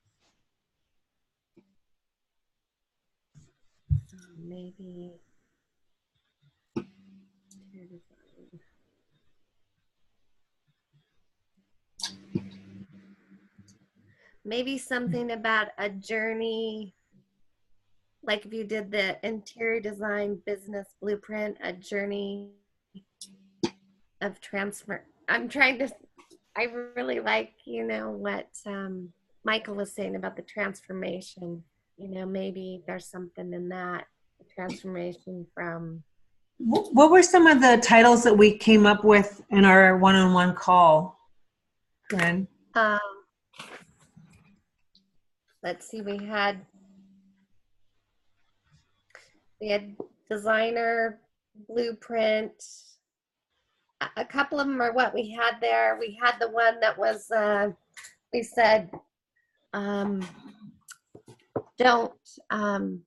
Maybe something about a journey, like if you did the interior design business blueprint, a journey of transfer. I really like, what Michael was saying about the transformation. Maybe there's something in that, the transformation from. What were some of the titles that we came up with in our one-on-one call, Corinne? Let's see, we had designer blueprint. A couple of them are what we had there. We had the one that was, we said, don't, I'm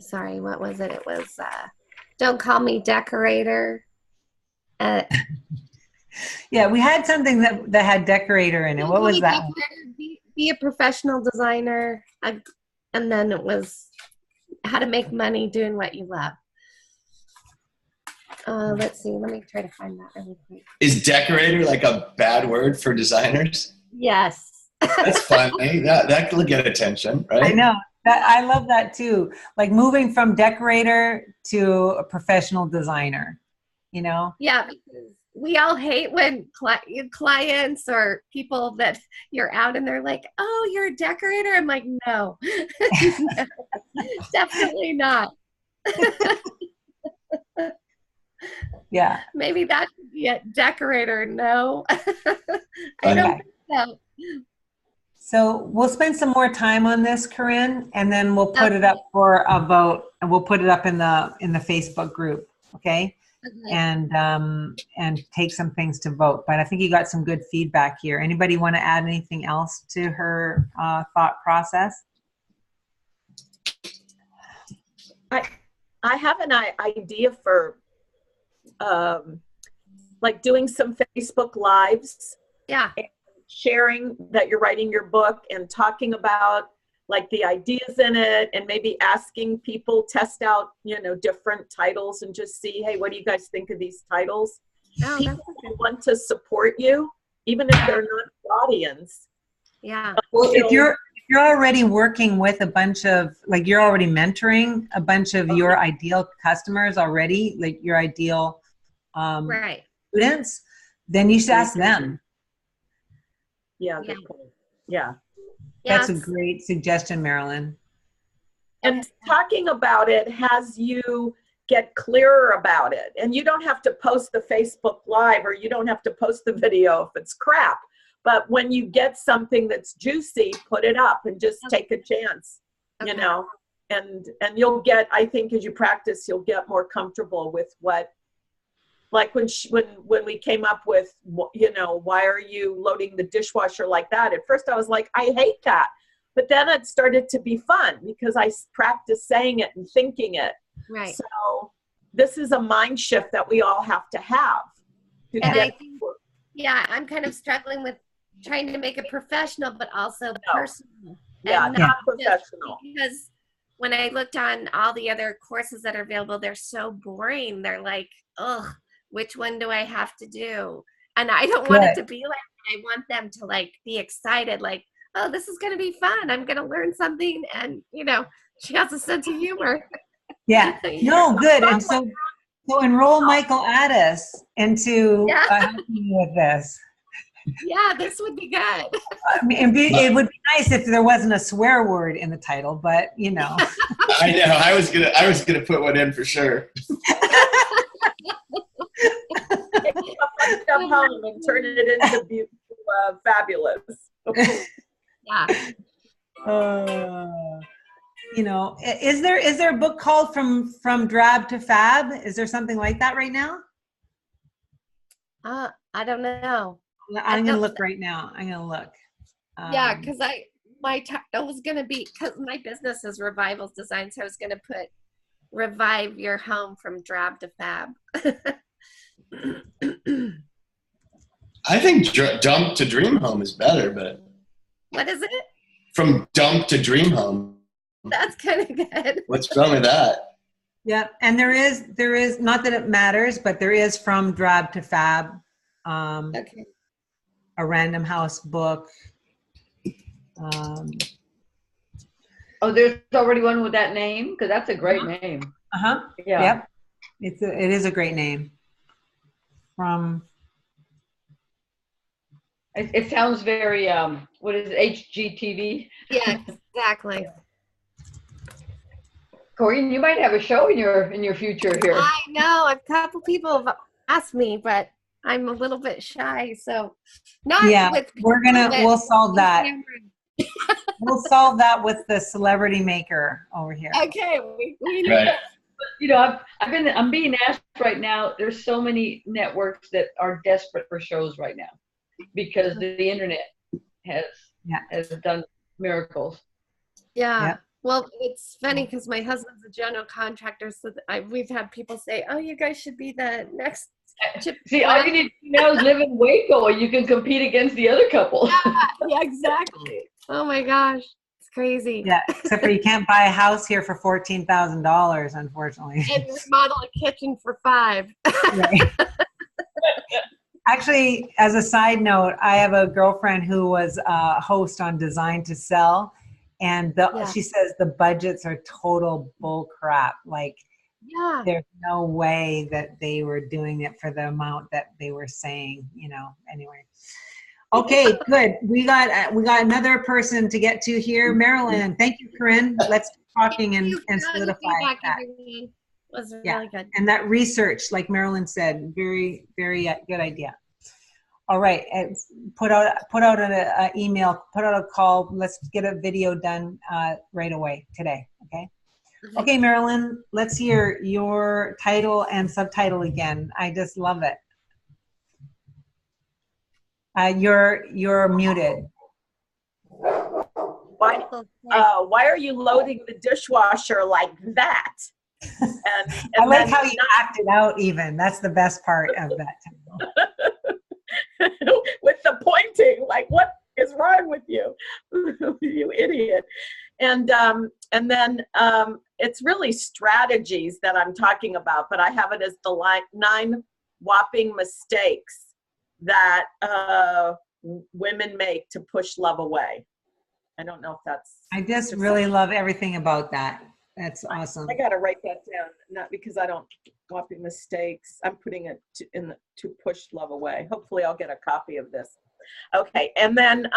sorry, what was it? It was, don't call me decorator. Yeah, we had something that had decorator in it. What was that? Be a professional designer. And then it was how to make money doing what you love. Let's see. Let me try to find that really quick. Is decorator like a bad word for designers? Yes. That's funny. That will get attention, right? I know. I love that too. Like moving from decorator to a professional designer, you know? Yeah, because we all hate when clients or people that you're out and they're like, oh, you're a decorator? I'm like, no, no, definitely not. Yeah. Maybe that should be a decorator. No, I don't think so. So we'll spend some more time on this, Corinne, and then we'll put it up for a vote, and we'll put it up in the Facebook group, okay? And take some things to vote. But I think you got some good feedback here. Anybody want to add anything else to her thought process? I have an idea for like doing some Facebook Lives. Yeah. Sharing that you're writing your book and talking about like the ideas in it, and maybe asking people, test out, you know, different titles and just see, hey, what do you guys think of these titles? Oh, people want to support you, even if they're not the audience. Yeah. Well, if you're already working with a bunch of, like, you're already mentoring a bunch of your ideal customers already, like your ideal students, then you should ask them. Yeah. Yeah. That's a great suggestion, Marilyn. And talking about it has you get clearer about it. And you don't have to post the Facebook Live, or you don't have to post the video if it's crap. But when you get something that's juicy, put it up and just take a chance, you know, and you'll get, I think as you practice, you'll get more comfortable with what, like when we came up with, you know, why are you loading the dishwasher like that? At first I was like, I hate that. But then it started to be fun because I practiced saying it and thinking it. Right. So this is a mind shift that we all have to have. And I think, yeah, I'm kind of struggling with trying to make it professional, but also personal. Yeah, not professional. Because when I looked on all the other courses that are available, they're so boring. They're like, ugh, which one do I have to do? And I don't want it to be like, I want them to like be excited, like, oh, this is going to be fun. I'm going to learn something. And, you know, she has a sense of humor. Yeah, no, good. And so enroll Michael Addis into helping you with this. Yeah, this would be good. I mean, it would be nice if there wasn't a swear word in the title, but you know. I know. I was gonna put one in for sure. Come home and turn it into beautiful, fabulous. Yeah. You know, is there a book called From Drab to Fab? Is there something like that right now? I don't know. I'm gonna look right now. I'm gonna look. Yeah, because my title was gonna be, because my business is Revivals Design, so I was gonna put Revive Your Home from Drab to Fab. I think Dump to Dream Home is better, but what is it? From Dump to Dream Home. That's kind of good. What's wrong with that? Yeah, and there is not that it matters, but there is From Drab to Fab. Okay. A Random House book. Oh, there's already one with that name? Because that's a great name. Uh-huh. Yeah. Yep. It is a great name. It sounds very, what is it, HGTV? Yeah, exactly. Corey, you might have a show in your future here. I know. A couple people have asked me, but I'm a little bit shy, so with we'll solve that. We'll solve that with the celebrity maker over here. Okay, we need Right. You know, I'm being asked right now. There's so many networks that are desperate for shows right now because the internet has done miracles. Yeah. Well, it's funny because my husband's a general contractor, so we've had people say, "Oh, you guys should be the next." See, all you need to do now is live in Waco, and you can compete against the other couple. Yeah, exactly. Oh my gosh, it's crazy. Yeah, except for you can't buy a house here for $14,000, unfortunately. And remodel a kitchen for $5. Right. Actually, as a side note, I have a girlfriend who was a host on Design to Sell, and Yeah. she says the budgets are total bull crap. Like, Yeah. there's no way that they were doing it for the amount that they were saying, anyway. Okay, good. We got another person to get to here. Marilyn, thank you, Corinne. Let's keep talking and solidify that. Everyone. Was Yeah. really good. And that research, like Marilyn said, very, very good idea. All right, put out an email, put out a call. Let's get a video done right away today, okay? Okay, Marilyn, let's hear your title and subtitle again. I just love it. You're muted. Why are you loading the dishwasher like that? And I like how you acted out even. That's the best part of that title. With the pointing, like, what is wrong with you? You idiot. And then it's really strategies that I'm talking about, but I have it as the 9 whopping mistakes that women make to push love away. I don't know if that's... I just really love everything about that. That's awesome. I got to write that down, not because I don't whopping mistakes. I'm putting it to push love away. Hopefully I'll get a copy of this. Okay, and then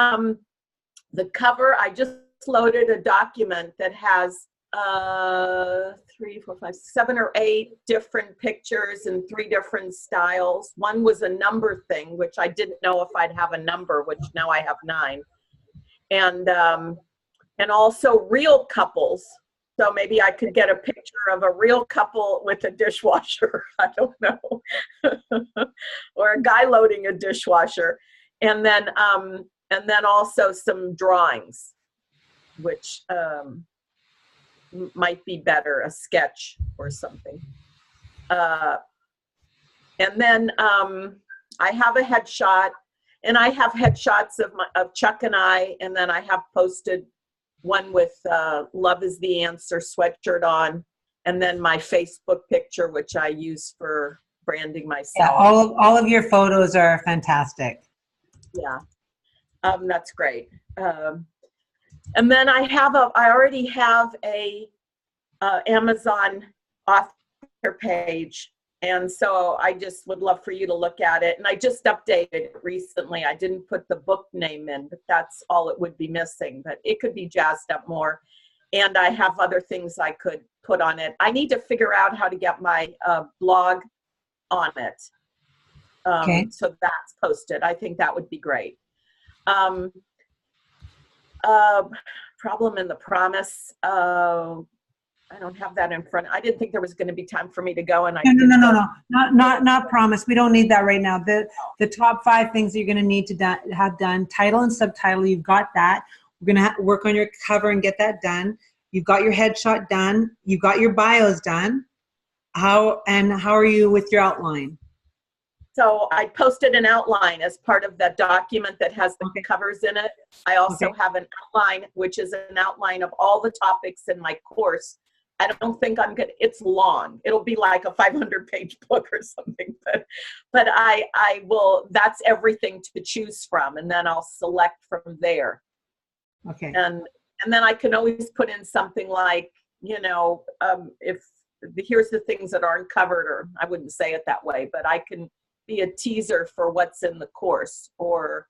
the cover, I just loaded a document that has 3, 4, 5, 7 or 8 different pictures in 3 different styles. One was a number thing, which I didn't know if I'd have a number, which now I have 9. And also real couples. So maybe I could get a picture of a real couple with a dishwasher. I don't know. Or a guy loading a dishwasher. And then also some drawings, which might be better, a sketch or something. And then I have a headshot, and I have headshots of Chuck and I, and then I have posted one with Love is the Answer sweatshirt on, and then my Facebook picture, which I use for branding myself. Yeah, all of your photos are fantastic. Yeah, that's great. And then I already have a Amazon author page, and so I just would love for you to look at it. And I just updated it recently. I didn't put the book name in, but that's all it would be missing. But it could be jazzed up more. And I have other things I could put on it. I need to figure out how to get my blog on it. Okay. So that's posted. I think that would be great. Problem in the promise. I don't have that in front. I didn't think there was going to be time for me to go. And No. Not promise. We don't need that right now. The top 5 things you're going to need to have done: title and subtitle. You've got that. We're going to work on your cover and get that done. You've got your headshot done. You've got your bios done. How are you with your outline? So I posted an outline as part of that document that has the covers in it. I also have an outline, which is an outline of all the topics in my course. I don't think I'm good. It's long. It'll be like a 500-page book or something. But I will. That's everything to choose from, and then I'll select from there. Okay. And then I can always put in something like, if here's the things that aren't covered, or I wouldn't say it that way, but I can be a teaser for what's in the course, or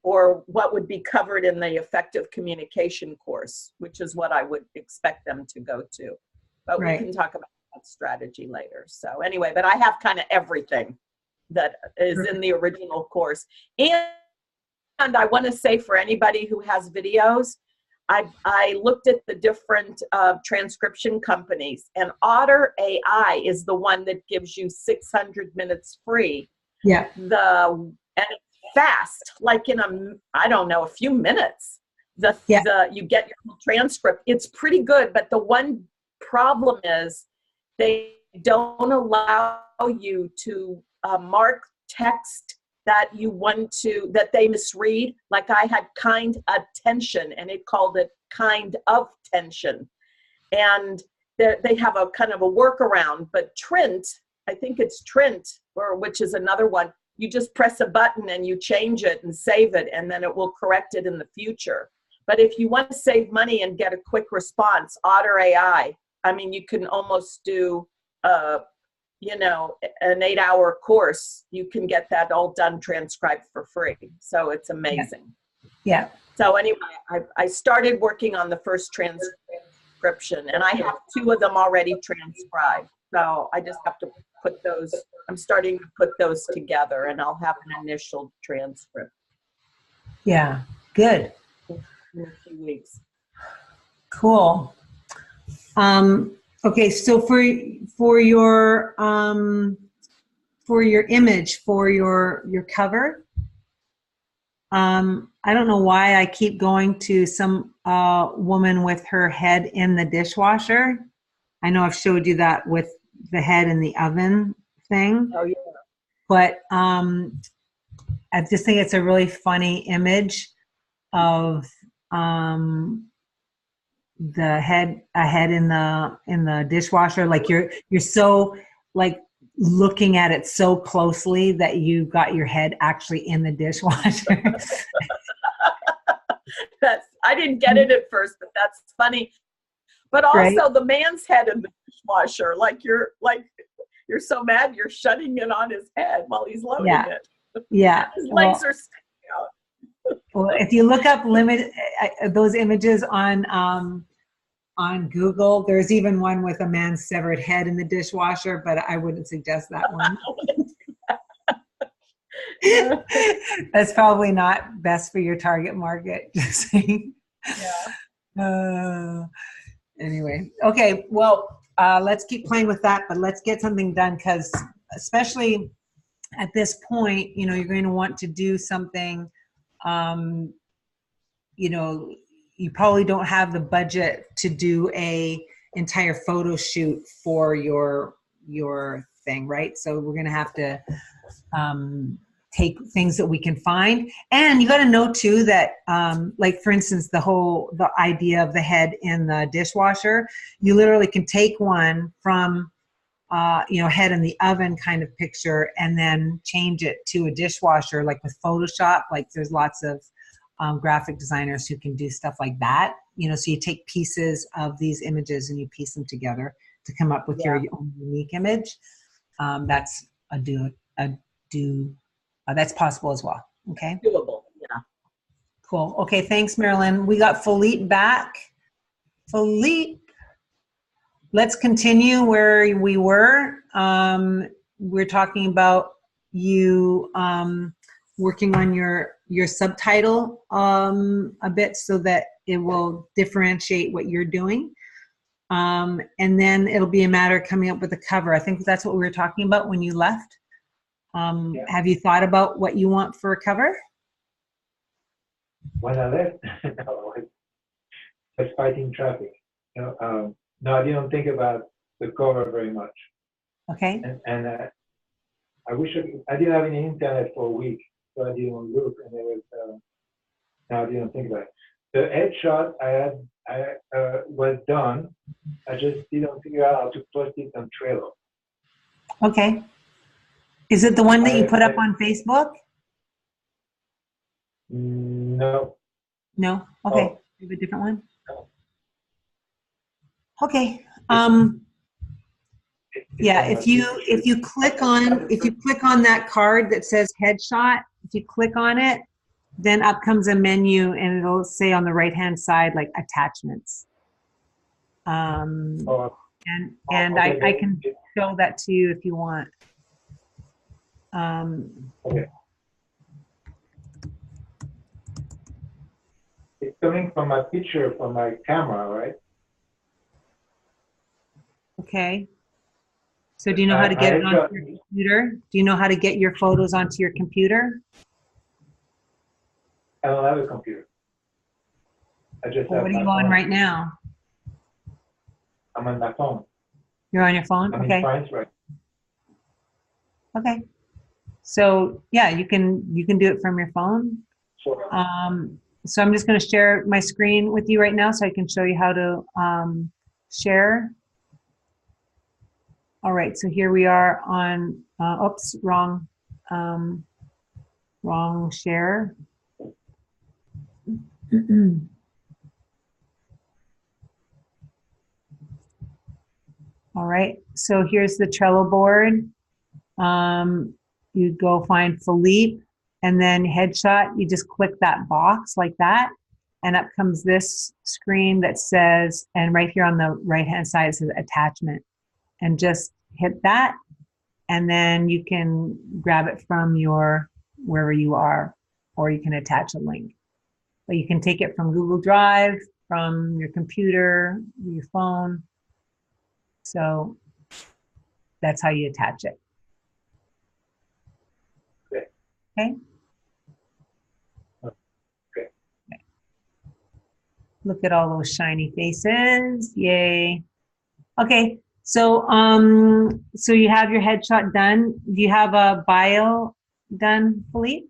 what would be covered in the effective communication course, which is what I would expect them to go to. But we can talk about that strategy later. So anyway, but I have kind of everything that is in the original course. And I want to say, for anybody who has videos, I looked at the different transcription companies, and Otter AI is the one that gives you 600 minutes free. Yeah. And it's fast, like in a few minutes. You get your transcript. It's pretty good, but the one problem is they don't allow you to mark text that you want to, that they misread. Like I had kind attention and it called it kind of tension. And they have a kind of a workaround, but Trent, I think it's Trent, or which is another one, you just press a button and you change it and save it, and then it will correct it in the future. But if you want to save money and get a quick response, Otter AI, I mean, you can almost do, you know, an 8-hour course. You can get that all done, transcribed for free. So it's amazing. Yeah. So anyway, I started working on the first transcription, and I have 2 of them already transcribed. So I just have to put those, I'm starting to put those together, and I'll have an initial transcript. Yeah, good. In a few weeks. Cool. Okay, so for your image, for your cover, I don't know why I keep going to some woman with her head in the dishwasher. I know I've showed you that with the head in the oven thing. Oh, yeah. But I just think it's a really funny image of a head in the dishwasher. Like you're so like looking at it so closely that you got your head actually in the dishwasher. I didn't get it at first, but that's funny. But also right? The man's head in the dishwasher, like you're so mad you're shutting it on his head while he's loading it. Yeah. His legs are sticking out. Well, if you look up those images on Google, there's even one with a man's severed head in the dishwasher, but I wouldn't suggest that one. That's probably not best for your target market. Just saying. Yeah. Anyway, okay, well, let's keep playing with that, but let's get something done, because especially at this point, you know, you're going to want to do something, you know, you probably don't have the budget to do a entire photo shoot for your thing, right? So we're going to have to take things that we can find. And you got to know too that, like for instance, the idea of the head in the dishwasher, you literally can take one from, you know, head in the oven kind of picture and then change it to a dishwasher, like with Photoshop. Like there's lots of graphic designers who can do stuff like that. You know, so you take pieces of these images and you piece them together to come up with your own unique image. That's that's possible as well. Okay. Doable. Yeah. Cool. Okay. Thanks, Marilyn. We got Philippe back. Philippe, let's continue where we were. We're talking about you working on your subtitle a bit so that it will differentiate what you're doing. And then it'll be a matter of coming up with a cover. I think that's what we were talking about when you left. Have you thought about what you want for a cover? When I left, I was fighting traffic. You know, no, I didn't think about the cover very much. Okay. And I wish I didn't have any internet for a week, so I didn't look, and it was. No, I didn't think about it. The headshot I was done. I just didn't figure out how to post it on Trello. Okay. Is it the one that you put up on Facebook? No. No? Okay. Oh. You have a different one? No. Okay. Yeah, if you click on that card that says headshot, if you click on it, then up comes a menu and it'll say on the right hand side like attachments. And okay. I can show that to you if you want. Okay. It's coming from my picture from my camera, right? Okay. So do you know how to get it onto your computer? Do you know how to get your photos onto your computer? I don't have a computer. I just have What are my you on phone. right now? I'm on my phone. You're on your phone? I'm Okay. in France right. Okay. So yeah, you can do it from your phone. Sure. So I'm just going to share my screen with you right now so I can show you how to share. All right, so here we are on, oops, wrong share. All right, so here's the Trello board. You go find Philippe, and then headshot, you just click that box like that, and up comes this screen that says, and right here on the right-hand side, it says attachment. And just hit that, and then you can grab it from your, wherever you are, or you can attach a link. But you can take it from Google Drive, from your computer, your phone. So that's how you attach it. Okay. Okay. Look at all those shiny faces. Yay. Okay. So so you have your headshot done. Do you have a bio done, Philippe?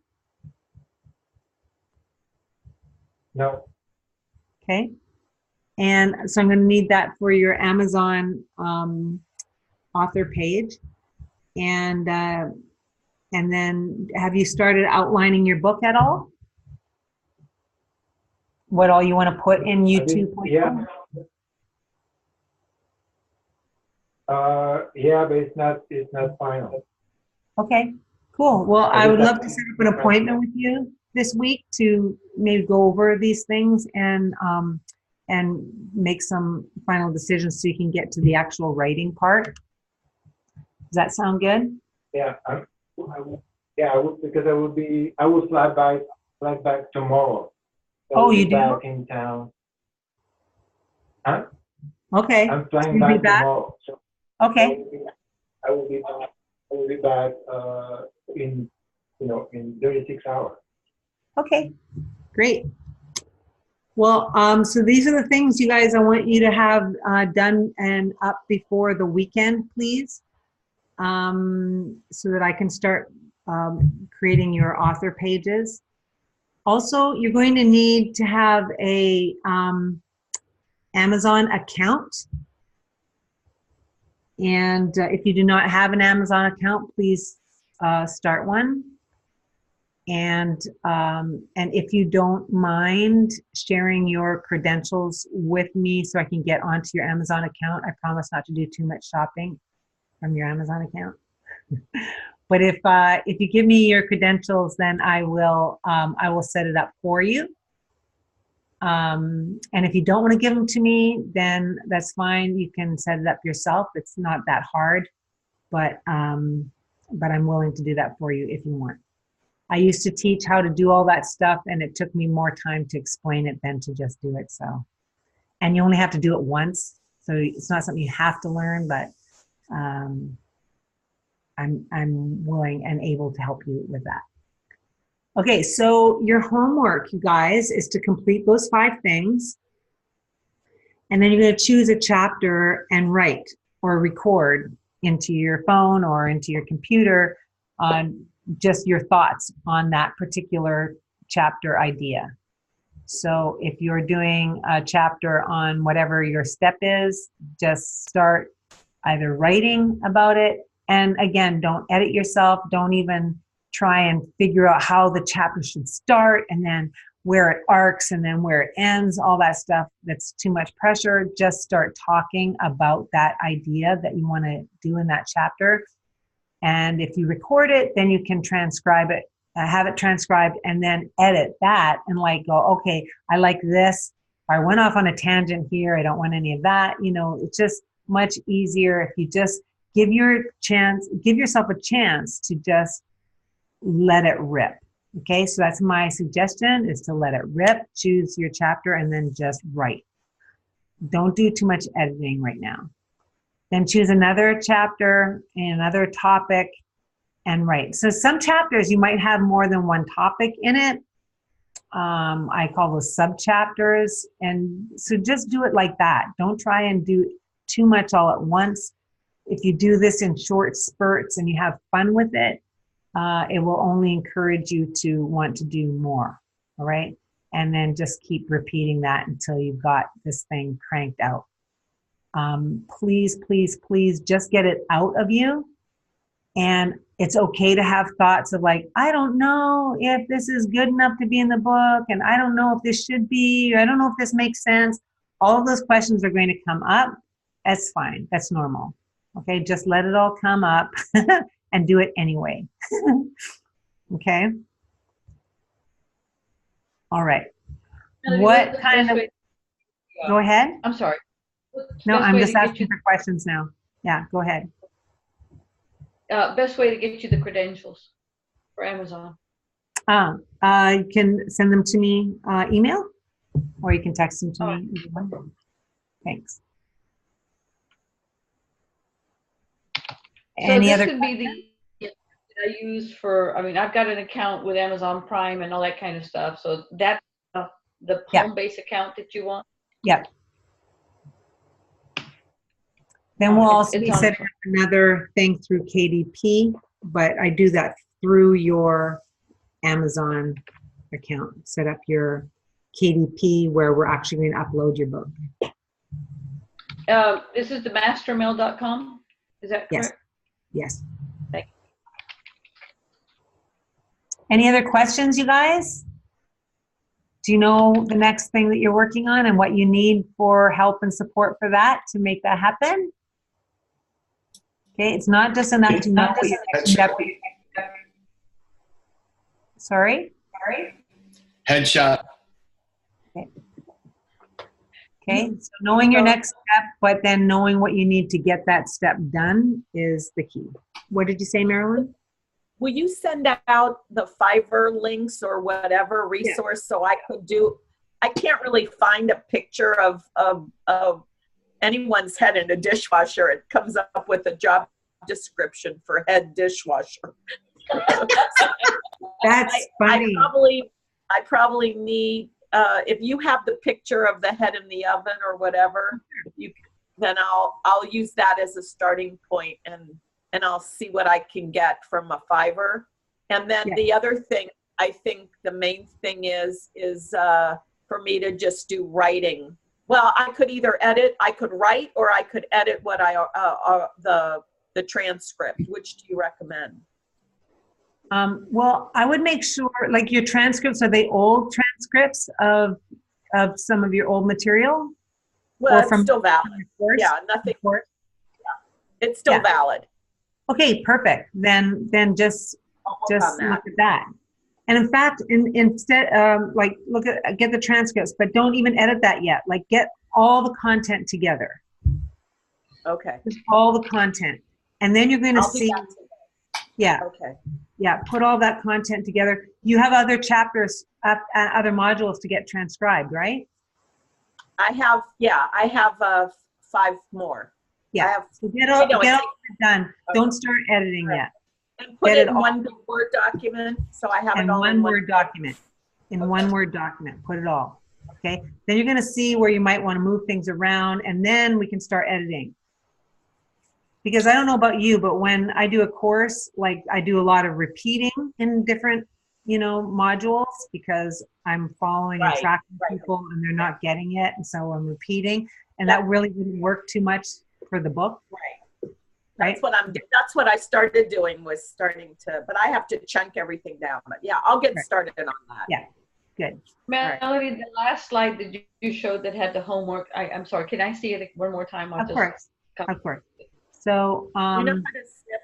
No. Okay. And so I'm going to need that for your Amazon author page. And then have you started outlining your book at all? What all you want to put in YouTube? Yeah. Yeah, but it's not final. Okay, cool. Well, I would love to set up an appointment with you this week to maybe go over these things and make some final decisions so you can get to the actual writing part. Does that sound good? Yeah, I would, because I will fly back tomorrow. So Oh, I'll be you do? back in town. Huh? Okay. I'm flying So you'll be back tomorrow. So okay. I will be back in 36 hours. Okay, great. Well, so these are the things, you guys, I want you to have done and up before the weekend, please, so that I can start creating your author pages. Also, you're going to need to have a Amazon account. And if you do not have an Amazon account, please start one. And if you don't mind sharing your credentials with me so I can get onto your Amazon account, I promise not to do too much shopping from your Amazon account. But if you give me your credentials, then I will set it up for you. And if you don't want to give them to me, then that's fine. You can set it up yourself. It's not that hard, but I'm willing to do that for you if you want. I used to teach how to do all that stuff, and it took me more time to explain it than to just do it. So, and you only have to do it once, so it's not something you have to learn. But I'm willing and able to help you with that. Okay, so your homework, you guys, is to complete those 5 things, and then you're going to choose a chapter and write or record into your phone or into your computer on just your thoughts on that particular chapter idea. So if you're doing a chapter on whatever your step is, just start either writing about it, and again, don't edit yourself, don't even try and figure out how the chapter should start and then where it arcs and then where it ends, all that stuff. That's too much pressure. Just start talking about that idea that you want to do in that chapter. And if you record it, then you can transcribe it, have it transcribed, and then edit that and like go, okay, I like this. I went off on a tangent here. I don't want any of that. You know, it's just much easier if you just give yourself a chance to just let it rip. Okay, so that's my suggestion, is to let it rip, choose your chapter, and then just write. Don't do too much editing right now. Then choose another chapter and another topic and write. So some chapters, you might have more than one topic in it. I call those sub-chapters. And so just do it like that. Don't try and do too much all at once. If you do this in short spurts and you have fun with it, it will only encourage you to want to do more. All right. And then just keep repeating that until you've got this thing cranked out. Please, please, please just get it out of you. And it's okay to have thoughts of like, I don't know if this is good enough to be in the book, and I don't know if this should be, or I don't know if this makes sense. All of those questions are going to come up. That's fine. That's normal. Okay, just let it all come up and do it anyway. Okay. All right. What kind of, go ahead. I'm sorry. No, I'm just asking for questions now. Yeah, go ahead. Best way to get you the credentials for Amazon? You can send them to me email, or you can text them to me. Thanks. So this could be the that I use for, I mean, I've got an account with Amazon Prime and all that kind of stuff. So that's the home-based account that you want? Yep. Then we'll also be setting up another thing through KDP, but I do that through your Amazon account. Set up your KDP where we're actually going to upload your book. This is the mastermail.com. Is that correct? Yes. Thank you. Any other questions, you guys? Do you know the next thing that you're working on and what you need for help and support for that to make that happen? Okay, it's not just enough to know what your next step is. Sorry? Headshot. Okay, so knowing your next step, but then knowing what you need to get that step done is the key. What did you say, Marilyn? Will you send out the Fiverr links or whatever resource so I could do? I can't really find a picture of anyone's head in a dishwasher. It comes up with a job description for head dishwasher. That's funny. I probably need, if you have the picture of the head in the oven or whatever, then I'll use that as a starting point, and I'll see what I can get from a Fiverr. And then the other thing, I think the main thing is for me to just do writing. Well, I could either I could write, or I could edit what the transcript. Which do you recommend? Well, I would make sure, like, your transcripts, are they old transcripts of some of your old material? Well, it's still valid. Yeah, nothing. Yeah, it's still valid. Okay, perfect. Then just look at that. And in fact, instead, like, get the transcripts, but don't even edit that yet. Like, get all the content together. Okay. Just all the content, and then you're going to see. Yeah. Okay. Yeah, put all that content together. You have other chapters, other modules to get transcribed, right? I have 5 more. Yeah. So get all that done. Okay. Don't start editing yet. And put it in one big Word document, so I have it all in one Word document. In one Word document, put it all. Okay. Then you're going to see where you might want to move things around, and then we can start editing. Because I don't know about you, but when I do a course, like, I do a lot of repeating in different, modules, because I'm following and tracking people and they're not getting it. And so I'm repeating, and that really wouldn't work too much for the book. Right. That's what I started doing, but I have to chunk everything down. But yeah, I'll get started on that. Yeah. Good. Melody, the last slide that you showed that had the homework, I'm sorry, can I see it one more time? Of course. So, you know how to snip?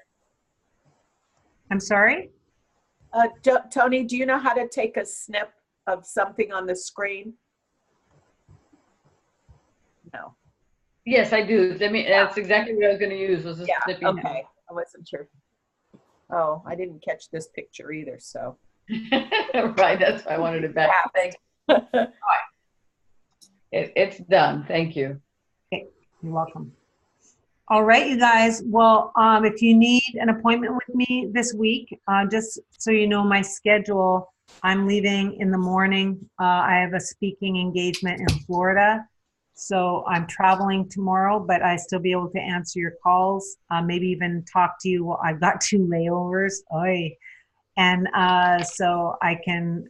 I'm sorry? Tony, do you know how to take a snip of something on the screen? No. Yes, I do. That's exactly what I was going to use, was a snipping. Okay. I wasn't sure. Oh, I didn't catch this picture either, so. Right, that's why I wanted it back. Thanks. All right. It's done. Thank you. Okay. You're welcome. All right, you guys. Well, if you need an appointment with me this week, just so you know my schedule, I'm leaving in the morning. I have a speaking engagement in Florida, so I'm traveling tomorrow, but I still be able to answer your calls, maybe even talk to you. Well, I've got 2 layovers. And so I can,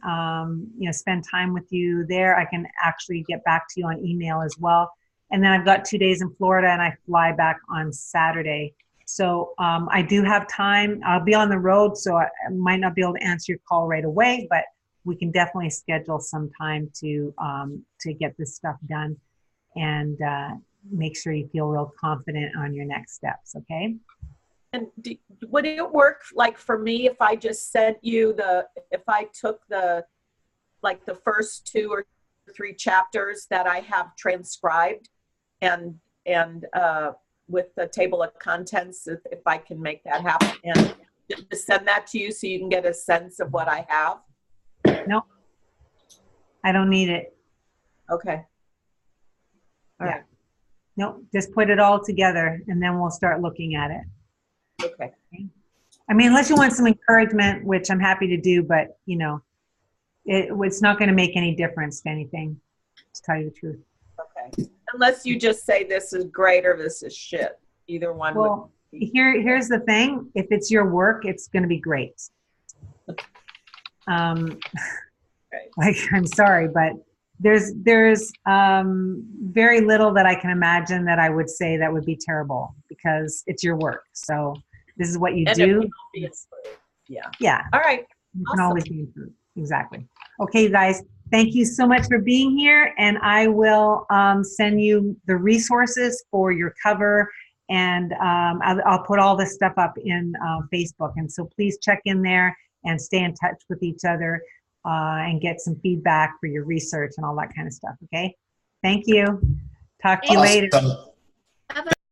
you know, spend time with you there. I can actually get back to you on email as well. And then I've got 2 days in Florida and I fly back on Saturday. So I do have time. I'll be on the road, so I might not be able to answer your call right away, but we can definitely schedule some time to get this stuff done and make sure you feel real confident on your next steps, okay? And would it work like for me if I just sent you if I took like the first 2 or 3 chapters that I have transcribed and with the table of contents, if I can make that happen, and just send that to you so you can get a sense of what I have? No, I don't need it. Okay. All right. No, just put it all together and then we'll start looking at it. Okay. I mean, unless you want some encouragement, which I'm happy to do, but you know, it's not going to make any difference to anything, to tell you the truth. Okay. Unless you just say this is great or this is shit. Either one. Well, here's the thing. If it's your work, it's going to be great. Like, I'm sorry, but there's very little that I can imagine that I would say that would be terrible because it's your work. So this is what you do. Yeah. Yeah. All right. You Awesome. can always be improved. Exactly. Okay, you guys, thank you so much for being here. And I will send you the resources for your cover. And I'll put all this stuff up in Facebook. And so please check in there and stay in touch with each other and get some feedback for your research and all that kind of stuff. Okay. Thank you. Talk to you later. Awesome.